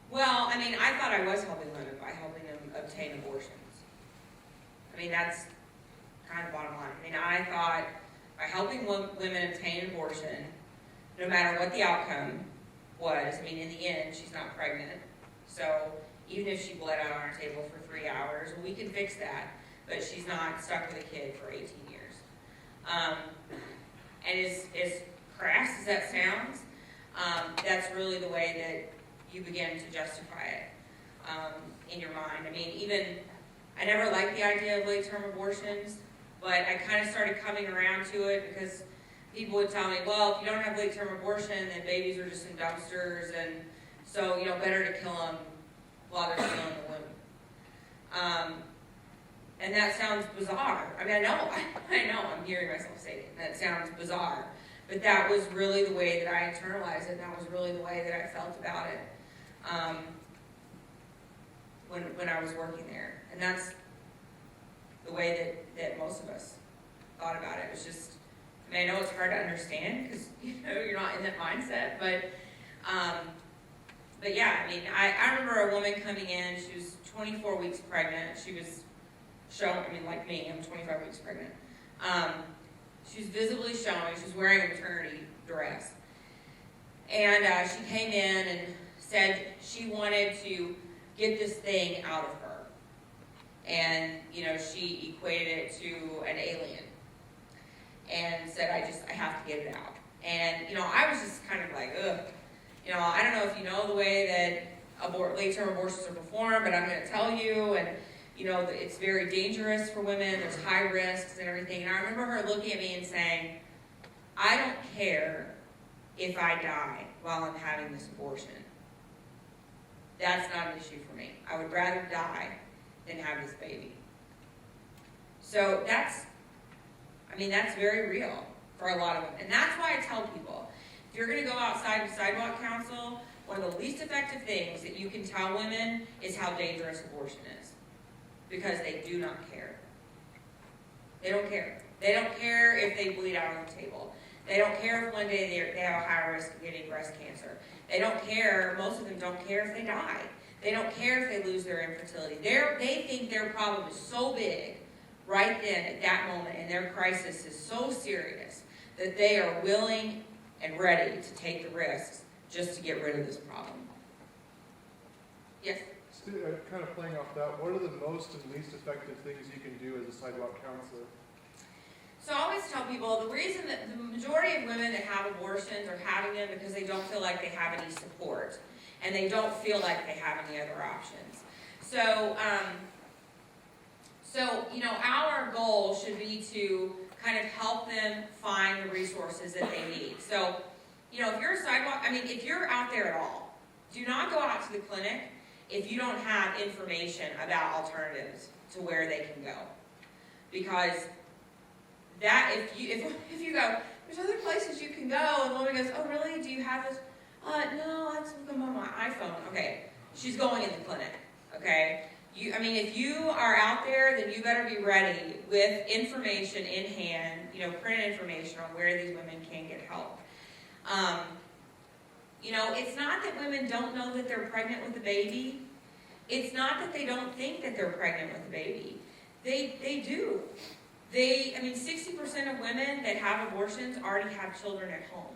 Well, I mean, I thought I was helping women by helping them obtain abortions. I mean, that's kind of bottom line. I mean, I thought by helping women obtain abortion, no matter what the outcome was, I mean, in the end, she's not pregnant. So even if she bled out on our table for 3 hours, well, we can fix that. But she's not stuck with a kid for 18 years. And as crass as that sounds, that's really the way that you begin to justify it in your mind. I mean, I never liked the idea of late-term abortions, but I kind of started coming around to it because people would tell me, well, if you don't have late-term abortion, then babies are just in dumpsters, and so, you know, better to kill them while they're still in the womb. And that sounds bizarre. I mean, I know, I'm hearing myself say it. That sounds bizarre. But that was really the way that I internalized it, and that was really the way that I felt about it when I was working there. And that's the way that most of us thought about it. It was just, I mean, I know it's hard to understand because, you know, you're not in that mindset, but yeah, I mean, I remember a woman coming in, she was 24 weeks pregnant. She was showing, I mean, like me, I'm 25 weeks pregnant. She was visibly showing, she was wearing a maternity dress. And she came in and said she wanted to get this thing out of her. And, you know, she equated it to an alien. And said, I have to get it out. And, you know, I was just kind of like, ugh. You know, I don't know if you know the way that late-term abortions are performed, but I'm going to tell you. And, you know, it's very dangerous for women. There's high risks and everything. And I remember her looking at me and saying, I don't care if I die while I'm having this abortion. That's not an issue for me. I would rather die than have this baby. So that's very real for a lot of them. And that's why I tell people, if you're going to go outside the sidewalk council, one of the least effective things that you can tell women is how dangerous abortion is. Because they do not care. They don't care. They don't care if they bleed out on the table. They don't care if one day they have a higher risk of getting breast cancer. They don't care, most of them don't care if they die. They don't care if they lose their infertility. They think their problem is so big right then at that moment, and their crisis is so serious that they are willing and ready to take the risks just to get rid of this problem. Yes? Kind of playing off that, what are the most and least effective things you can do as a sidewalk counselor? So I always tell people the reason that the majority of women that have abortions are having them because they don't feel like they have any support, and they don't feel like they have any other options. So, our goal should be to kind of help them find the resources that they need. So, if you're a sidewalk, if you're out there at all, do not go out to the clinic if you don't have information about alternatives to where they can go. Because that, if you go, there's other places you can go, and the woman goes, oh really, do you have this? No, that's on my iPhone. Okay, she's going in the clinic, okay? If you are out there, then you better be ready with information in hand, printed information on where these women can get help. It's not that women don't know that they're pregnant with a baby. It's not that they don't think that they're pregnant with a baby. They do. 60% of women that have abortions already have children at home.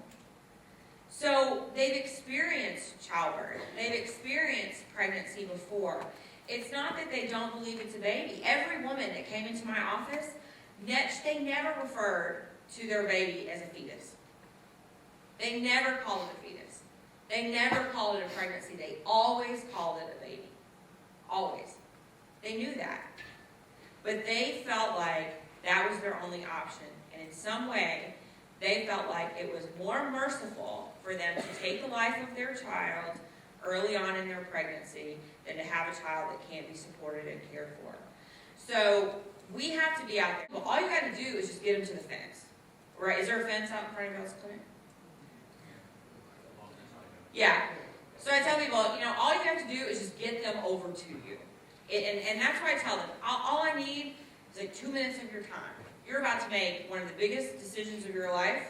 So they've experienced childbirth. They've experienced pregnancy before. It's not that they don't believe it's a baby. Every woman that came into my office, they never referred to their baby as a fetus. They never called it a fetus. They never called it a pregnancy. They always called it a baby. Always. They knew that. But they felt like that was their only option. And in some way, they felt like it was more merciful for them to take the life of their child early on in their pregnancy than to have a child that can't be supported and cared for. So we have to be out there. Well, all you got to do is just get them to the fence. Right? Is there a fence out in front of y'all's clinic? Yeah. So I tell people, all you have to do is just get them over to you. And that's why I tell them, all I need is like 2 minutes of your time. You're about to make one of the biggest decisions of your life,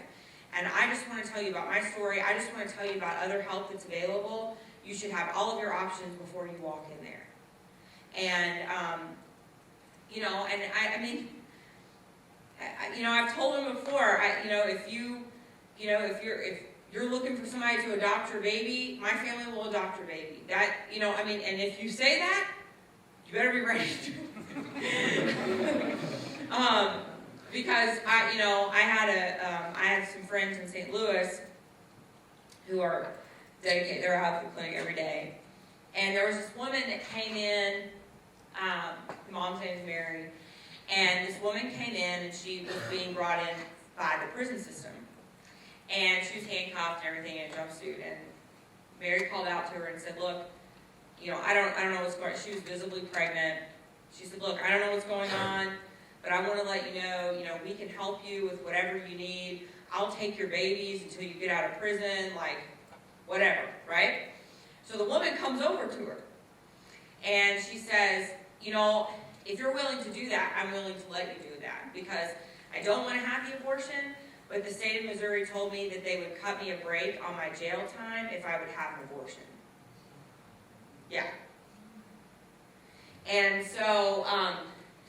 and I just want to tell you about my story. I just want to tell you about other help that's available. You should have all of your options before you walk in there. And, I've told them before, if you're looking for somebody to adopt your baby, my family will adopt your baby. And if you say that, you better be ready to. Because I had some friends in St. Louis who are dedicated. They're out at the clinic every day, and there was this woman that came in. The mom's name is Mary, and this woman came in, and she was being brought in by the prison system, and she was handcuffed and everything in a jumpsuit. And Mary called out to her and said, "Look, I don't know what's going on." She was visibly pregnant. She said, "Look, I don't know what's going on, but I want to let you know, we can help you with whatever you need. I'll take your babies until you get out of prison, whatever," right? So the woman comes over to her, and she says, if you're willing to do that, I'm willing to let you do that, because I don't want to have the abortion, but the state of Missouri told me that they would cut me a break on my jail time if I would have an abortion. Yeah. And so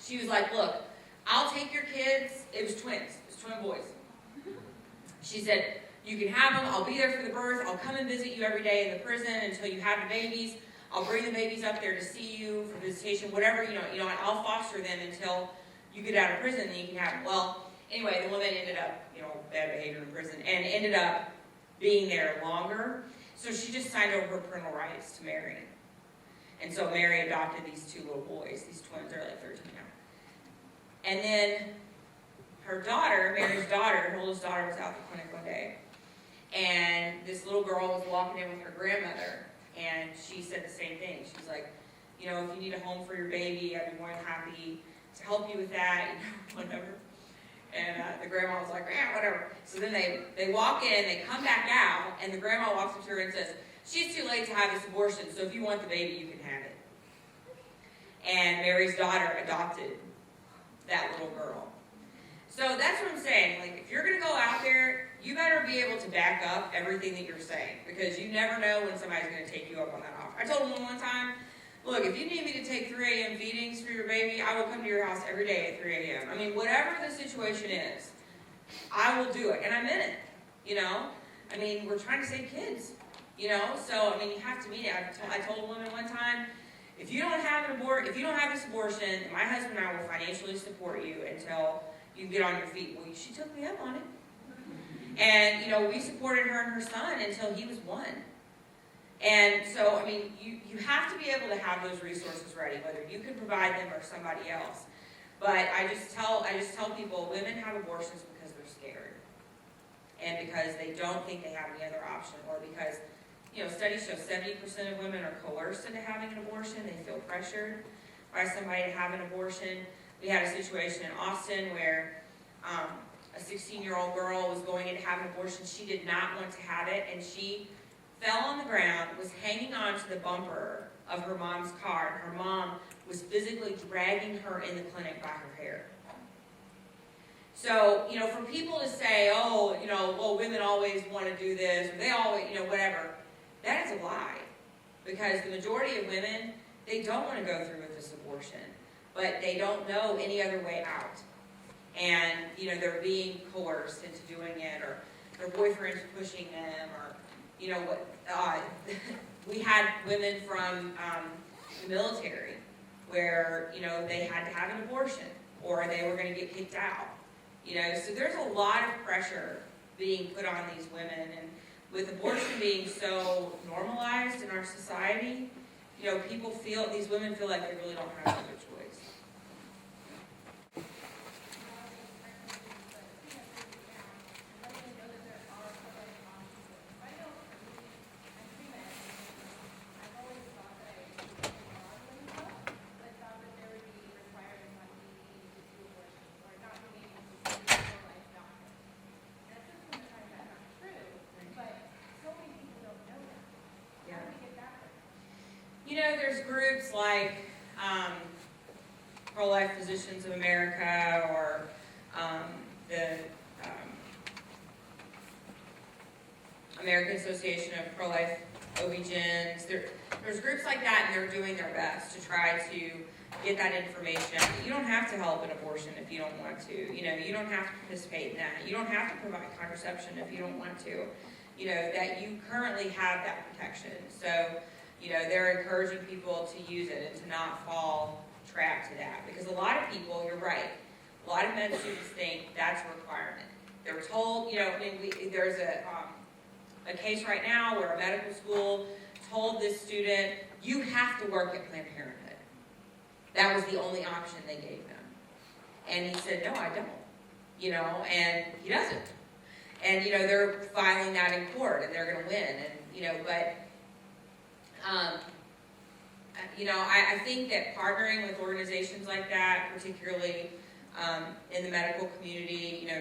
she was like, "Look, I'll take your kids." It was twins. It was twin boys. She said, "You can have them. I'll be there for the birth. I'll come and visit you every day in the prison until you have the babies. I'll bring the babies up there to see you for visitation, whatever, and I'll foster them until you get out of prison, and you can have them." Well, anyway, the woman ended up, bad behavior in prison, and ended up being there longer. So she just signed over her parental rights to Mary. And so Mary adopted these two little boys. These twins are like 13 now. And then her daughter, Mary's daughter, her oldest daughter, was out at the clinic one day. And this little girl was walking in with her grandmother. And she said the same thing. She was like, if you need a home for your baby, I'd be more than happy to help you with that, whatever. And the grandma was like, whatever. So then they walk in, they come back out, and the grandma walks up to her and says, "She's too late to have this abortion, so if you want the baby, you can have it." And Mary's daughter adopted that little girl. So that's what I'm saying. If you're going to go out there, you better be able to back up everything that you're saying, because you never know when somebody's going to take you up on that offer. I told a woman one time, look, if you need me to take 3 a.m. feedings for your baby, I will come to your house every day at 3 a.m. I mean, whatever the situation is, I will do it. And I meant it, you know? I mean, we're trying to save kids, you know? So, I mean, you have to meet it. I told a woman one time, if you don't have this abortion, my husband and I will financially support you until you get on your feet. Well, she took me up on it. And, you know, we supported her and her son until he was 1. And so, I mean, you have to be able to have those resources ready, whether you can provide them or somebody else. But I just tell people, women have abortions because they're scared. And because they don't think they have any other option, or because, you know, studies show 70% of women are coerced into having an abortion. They feel pressured by somebody to have an abortion. We had a situation in Austin where a 16-year-old girl was going in to have an abortion. She did not want to have it, and she fell on the ground, was hanging on to the bumper of her mom's car, and her mom was physically dragging her in the clinic by her hair. So, you know, for people to say, oh, you know, well, women always want to do this, or they always, you know, whatever, that is a lie. Because the majority of women, they don't want to go through with this abortion, but they don't know any other way out. And, you know, they're being coerced into doing it, or their boyfriend's pushing them, or, you know, what, we had women from the military where, you know, they had to have an abortion, or they were going to get kicked out. You know, so there's a lot of pressure being put on these women, and with abortion being so normalized in our society, you know, these women feel like they really don't have another choice. You know, there's groups like Pro-Life Physicians of America, or the American Association of Pro-Life OB-GYNs. There's groups like that, and they're doing their best to try to get that information. You don't have to help an abortion if you don't want to. You know, you don't have to participate in that. You don't have to provide contraception if you don't want to. You know, that you currently have that protection. So, you know, they're encouraging people to use it and to not fall trapped to that. Because a lot of people, you're right, a lot of med students think that's a requirement. They're told, you know, I mean, there's a case right now where a medical school told this student, you have to work at Planned Parenthood. That was the only option they gave them. And he said, no, I don't. You know, and he doesn't. And, you know, they're filing that in court, and they're going to win. And, you know, but... you know, I think that partnering with organizations like that, particularly in the medical community, you know,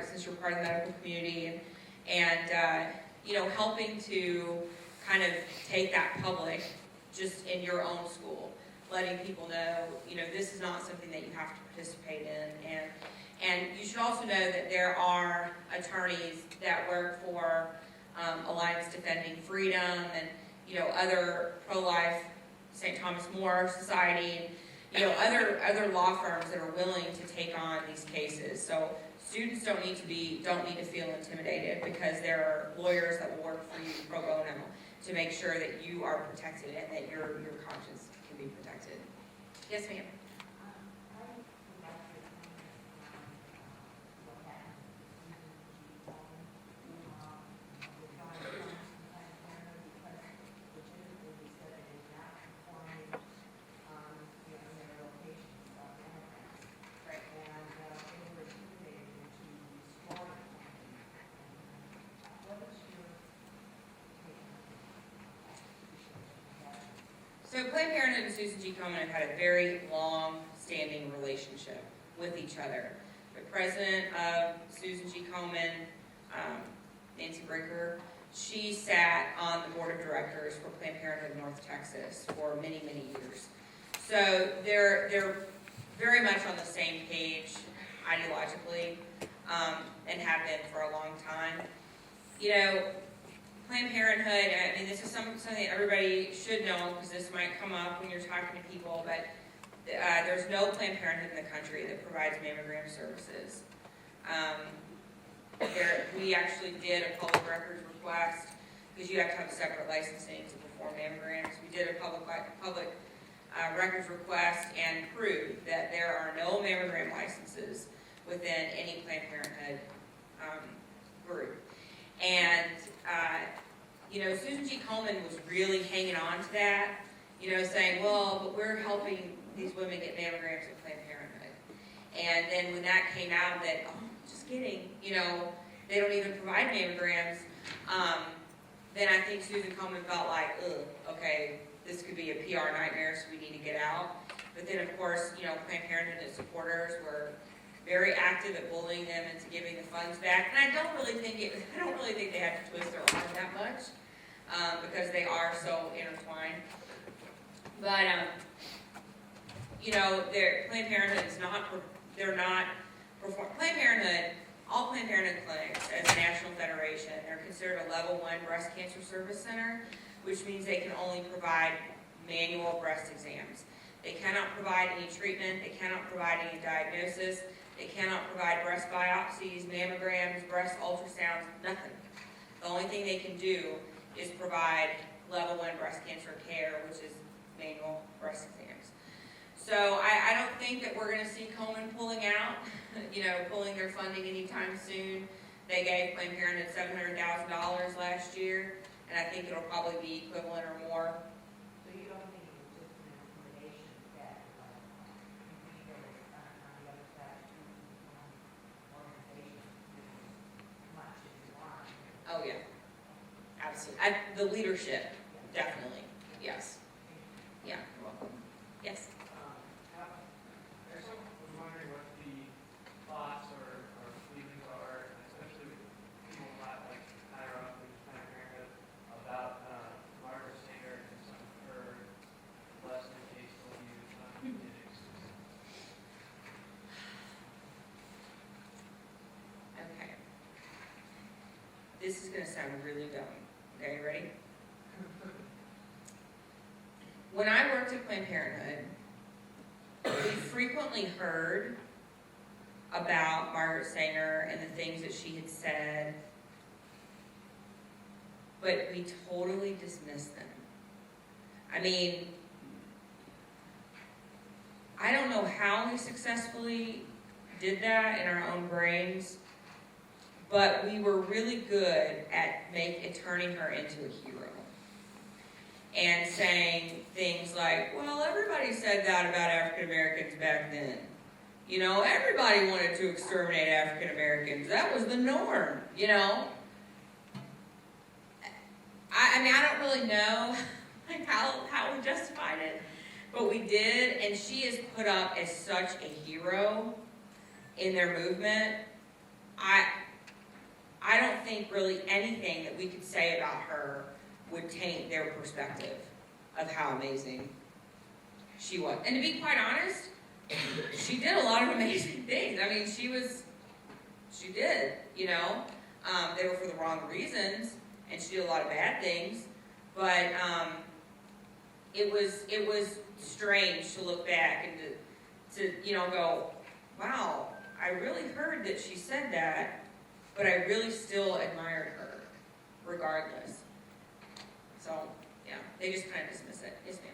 since you're part of the medical community, and you know, helping to kind of take that public just in your own school, letting people know, you know, this is not something that you have to participate in, and you should also know that there are attorneys that work for Alliance Defending Freedom, and you know, other pro-life, St. Thomas More Society, you know, other law firms that are willing to take on these cases. So students don't need to feel intimidated, because there are lawyers that will work for you pro bono to make sure that you are protected and that your conscience can be protected. Yes, ma'am. So Planned Parenthood and Susan G. Komen have had a very long-standing relationship with each other. The president of Susan G. Komen, Nancy Brinker, she sat on the board of directors for Planned Parenthood North Texas for many, many years. So they're very much on the same page ideologically. and have been for a long time. You know, Planned Parenthood, I mean, this is something that everybody should know, because this might come up when you're talking to people, but there's no Planned Parenthood in the country that provides mammogram services. We actually did a public records request, because you have to have a separate licensing to perform mammograms. We did a public records request and proved that there are no mammogram licenses within any Planned Parenthood group. And, you know, Susan G. Komen was really hanging on to that, you know, saying, well, but we're helping these women get mammograms at Planned Parenthood. And then when that came out that, oh, just kidding, you know, they don't even provide mammograms, then I think Susan Komen felt like, ugh, okay, this could be a PR nightmare, so we need to get out. But then, of course, you know, Planned Parenthood and supporters were very active at bullying them into giving the funds back. And I don't really think they had to twist their arm that much, because they are so intertwined. But, you know, Planned Parenthood is not, they're not performing. Planned Parenthood, all Planned Parenthood clinics as a national federation, they're considered a level 1 breast cancer service center, which means they can only provide manual breast exams. They cannot provide any treatment, they cannot provide any diagnosis, they cannot provide breast biopsies, mammograms, breast ultrasounds, nothing. The only thing they can do is provide level 1 breast cancer care, which is manual breast exams. So I don't think that we're going to see Komen pulling out, you know, pulling their funding anytime soon. They gave Planned Parenthood $700,000 last year, and I think it'll probably be equivalent or more. So you don't think it was just an intimidation that, you think there was on the other side, organization, much as you want? Oh yeah, absolutely. The leadership, definitely, yes. Yeah, you're welcome. Yes? There's some wondering what the thoughts or feelings are, especially with people not like higher up in Planned Parenthood, about Margaret Sanger and some of her less than tasteful views on eugenics. Okay. This is going to sound really dumb. Okay, ready? When I worked at Planned Parenthood, we frequently heard about Margaret Sanger and the things that she had said, but we totally dismissed them. I mean, I don't know how we successfully did that in our own brains, but we were really good at turning her into a hero. And saying things like, well, everybody said that about African Americans back then. You know, everybody wanted to exterminate African Americans. That was the norm, you know. I mean, I don't really know like how we justified it, but we did, and she is put up as such a hero in their movement. I don't think really anything that we could say about her would taint their perspective of how amazing she was. And to be quite honest, she did a lot of amazing things. I mean, she did, you know. They were for the wrong reasons, and she did a lot of bad things. But it was strange to look back and to you know, go, wow, I really heard that she said that, but I really still admired her, regardless. So, yeah, they just kind of dismiss it. Yes, ma'am.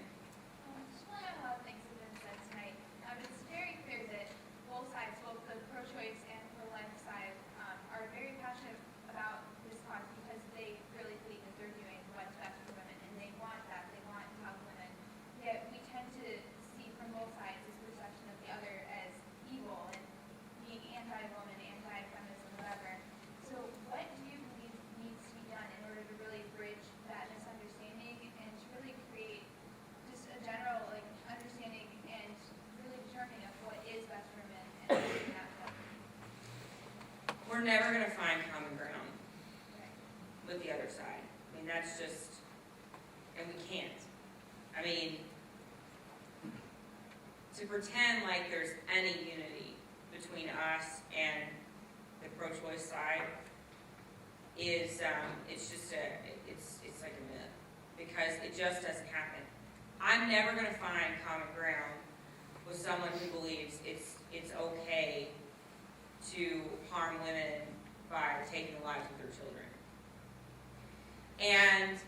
Just want to add a lot of things that have been said tonight. It's very clear that both sides, both the pro-choice and pro-life side, are very passionate about this cause because they really believe that they're doing what's best for women, and they want that. They want to help women. Yet we tend to see from both sides this perception of the other as evil and being anti-woman, anti-feminism, whatever. So what do you believe needs to be done in order to really bridge that misunderstanding and to really create just a general like understanding and really determining of what is best for women and doing that for them? We're never going to find common ground Okay. with the other side. I mean, that's just, and we can't. I mean, to pretend like there's any unity between us and the pro-choice side is, it's just it's like a myth, because it just doesn't happen. I'm never going to find common ground with someone who believes it's okay to harm women by taking the lives of their children. And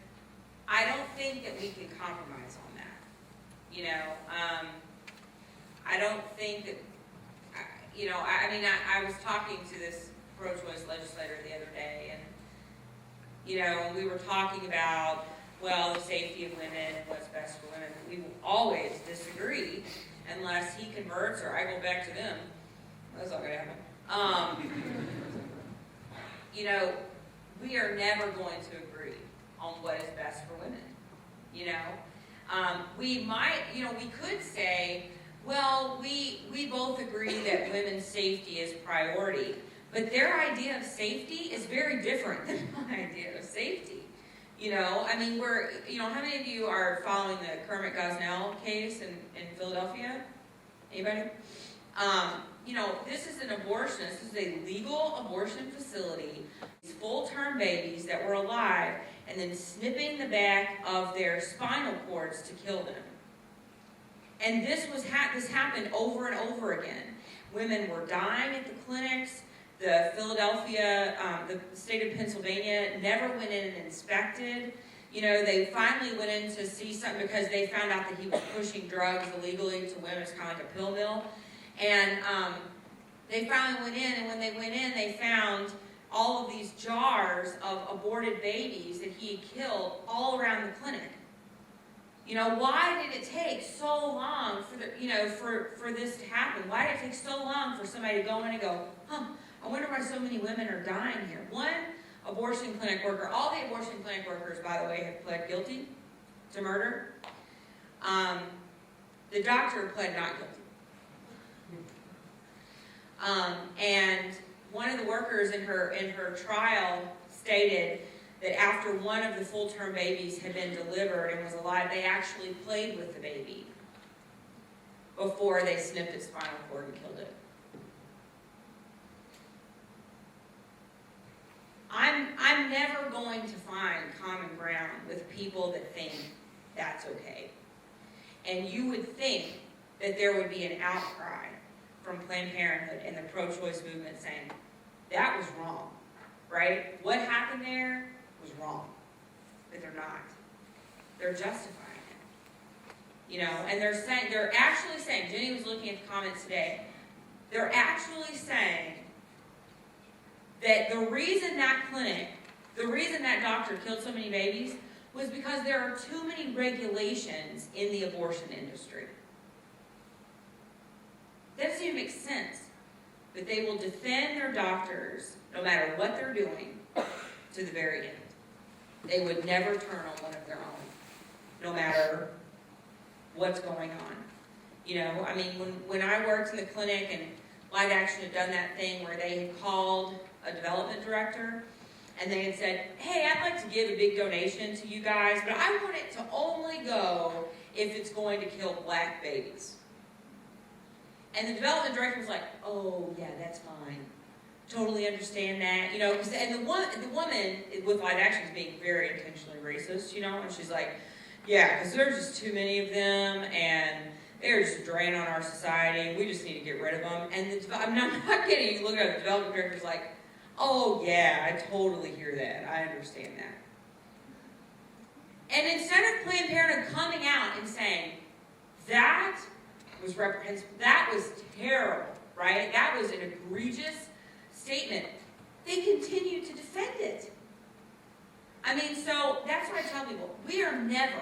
I don't think that we can compromise on that. You know, I don't think that, you know, I was talking to this pro-choice legislator the other day, and, you know, and we were talking about, well, the safety of women, what's best for women. We will always disagree unless he converts or I go back to them. That's not going to happen. You know, we are never going to agree on what is best for women. You know, we might, you know, we could say, well, we both agree that women's safety is priority, but their idea of safety is very different than my idea of safety. You know, I mean, you know, how many of you are following the Kermit Gosnell case in Philadelphia? Anybody? You know, this is an abortionist. This is a legal abortion facility. These full-term babies that were alive, and then snipping the back of their spinal cords to kill them. And this happened over and over again. Women were dying at the clinics. The Philadelphia, the state of Pennsylvania never went in and inspected. You know, they finally went in to see something because they found out that he was pushing drugs illegally to women. It's kind of like a pill mill. And they finally went in, and when they went in, they found all of these jars of aborted babies that he had killed all around the clinic. You know, why did it take so long for this to happen? Why did it take so long for somebody to go in and go, I wonder why so many women are dying here? One abortion clinic worker, all the abortion clinic workers, by the way, have pled guilty to murder. The doctor pled not guilty. And one of the workers in her trial stated that after one of the full-term babies had been delivered and was alive, they actually played with the baby before they snipped its spinal cord and killed it. I'm never going to find common ground with people that think that's okay. And you would think that there would be an outcry from Planned Parenthood and the pro-choice movement saying, that was wrong, right? What happened there was wrong. But they're not. They're justifying it. You know, and they're actually saying, Jenny was looking at the comments today, they're actually saying that the reason that doctor killed so many babies was because there are too many regulations in the abortion industry. That doesn't even make sense. But they will defend their doctors, no matter what they're doing, to the very end. They would never turn on one of their own, no matter what's going on. You know, I mean, when I worked in the clinic and Live Action had done that thing where they had called a development director and they had said, hey, I'd like to give a big donation to you guys, but I want it to only go if it's going to kill black babies. And the development director was like, oh, yeah, that's fine. Totally understand that, you know, and the woman with Live Action is being very intentionally racist, you know, and she's like, yeah, because there's just too many of them, and they're just a drain on our society. We just need to get rid of them. And I'm not kidding. You look at the development director's like, oh, yeah, I totally hear that. I understand that. And instead of Planned Parenthood coming out and saying, that was reprehensible, that was terrible, right? That was an egregious statement, they continue to defend it. I mean, so that's why I tell people, we are never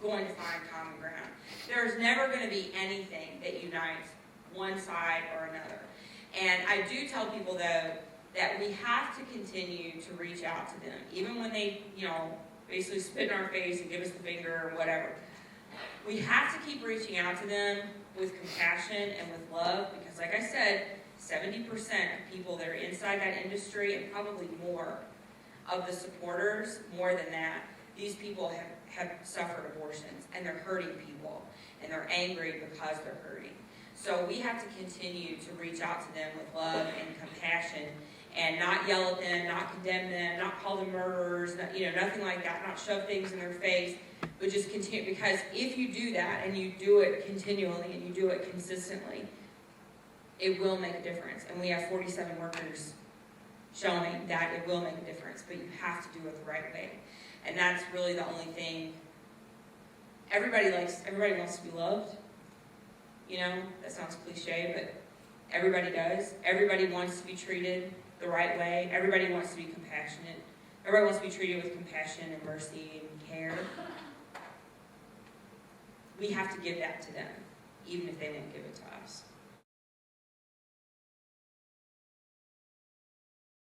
going to find common ground. There's never going to be anything that unites one side or another. And I do tell people, though, that we have to continue to reach out to them, even when they, you know, basically spit in our face and give us the finger or whatever. We have to keep reaching out to them with compassion and with love, because like I said, 70% of people that are inside that industry, and probably more of the supporters, more than that, these people have suffered abortions, and they're hurting people, and they're angry because they're hurting. So we have to continue to reach out to them with love and compassion and not yell at them, not condemn them, not call them murderers, nothing like that, not shove things in their face, but just continue, because if you do that and you do it continually and you do it consistently, it will make a difference. And we have 47 workers showing that it will make a difference, but you have to do it the right way. And that's really the only thing. Everybody wants to be loved. That sounds cliche, but everybody does. Everybody wants to be treated the right way. Everybody wants to be compassionate. Everybody wants to be treated with compassion and mercy and care. We have to give that to them, even if they won't give it to us.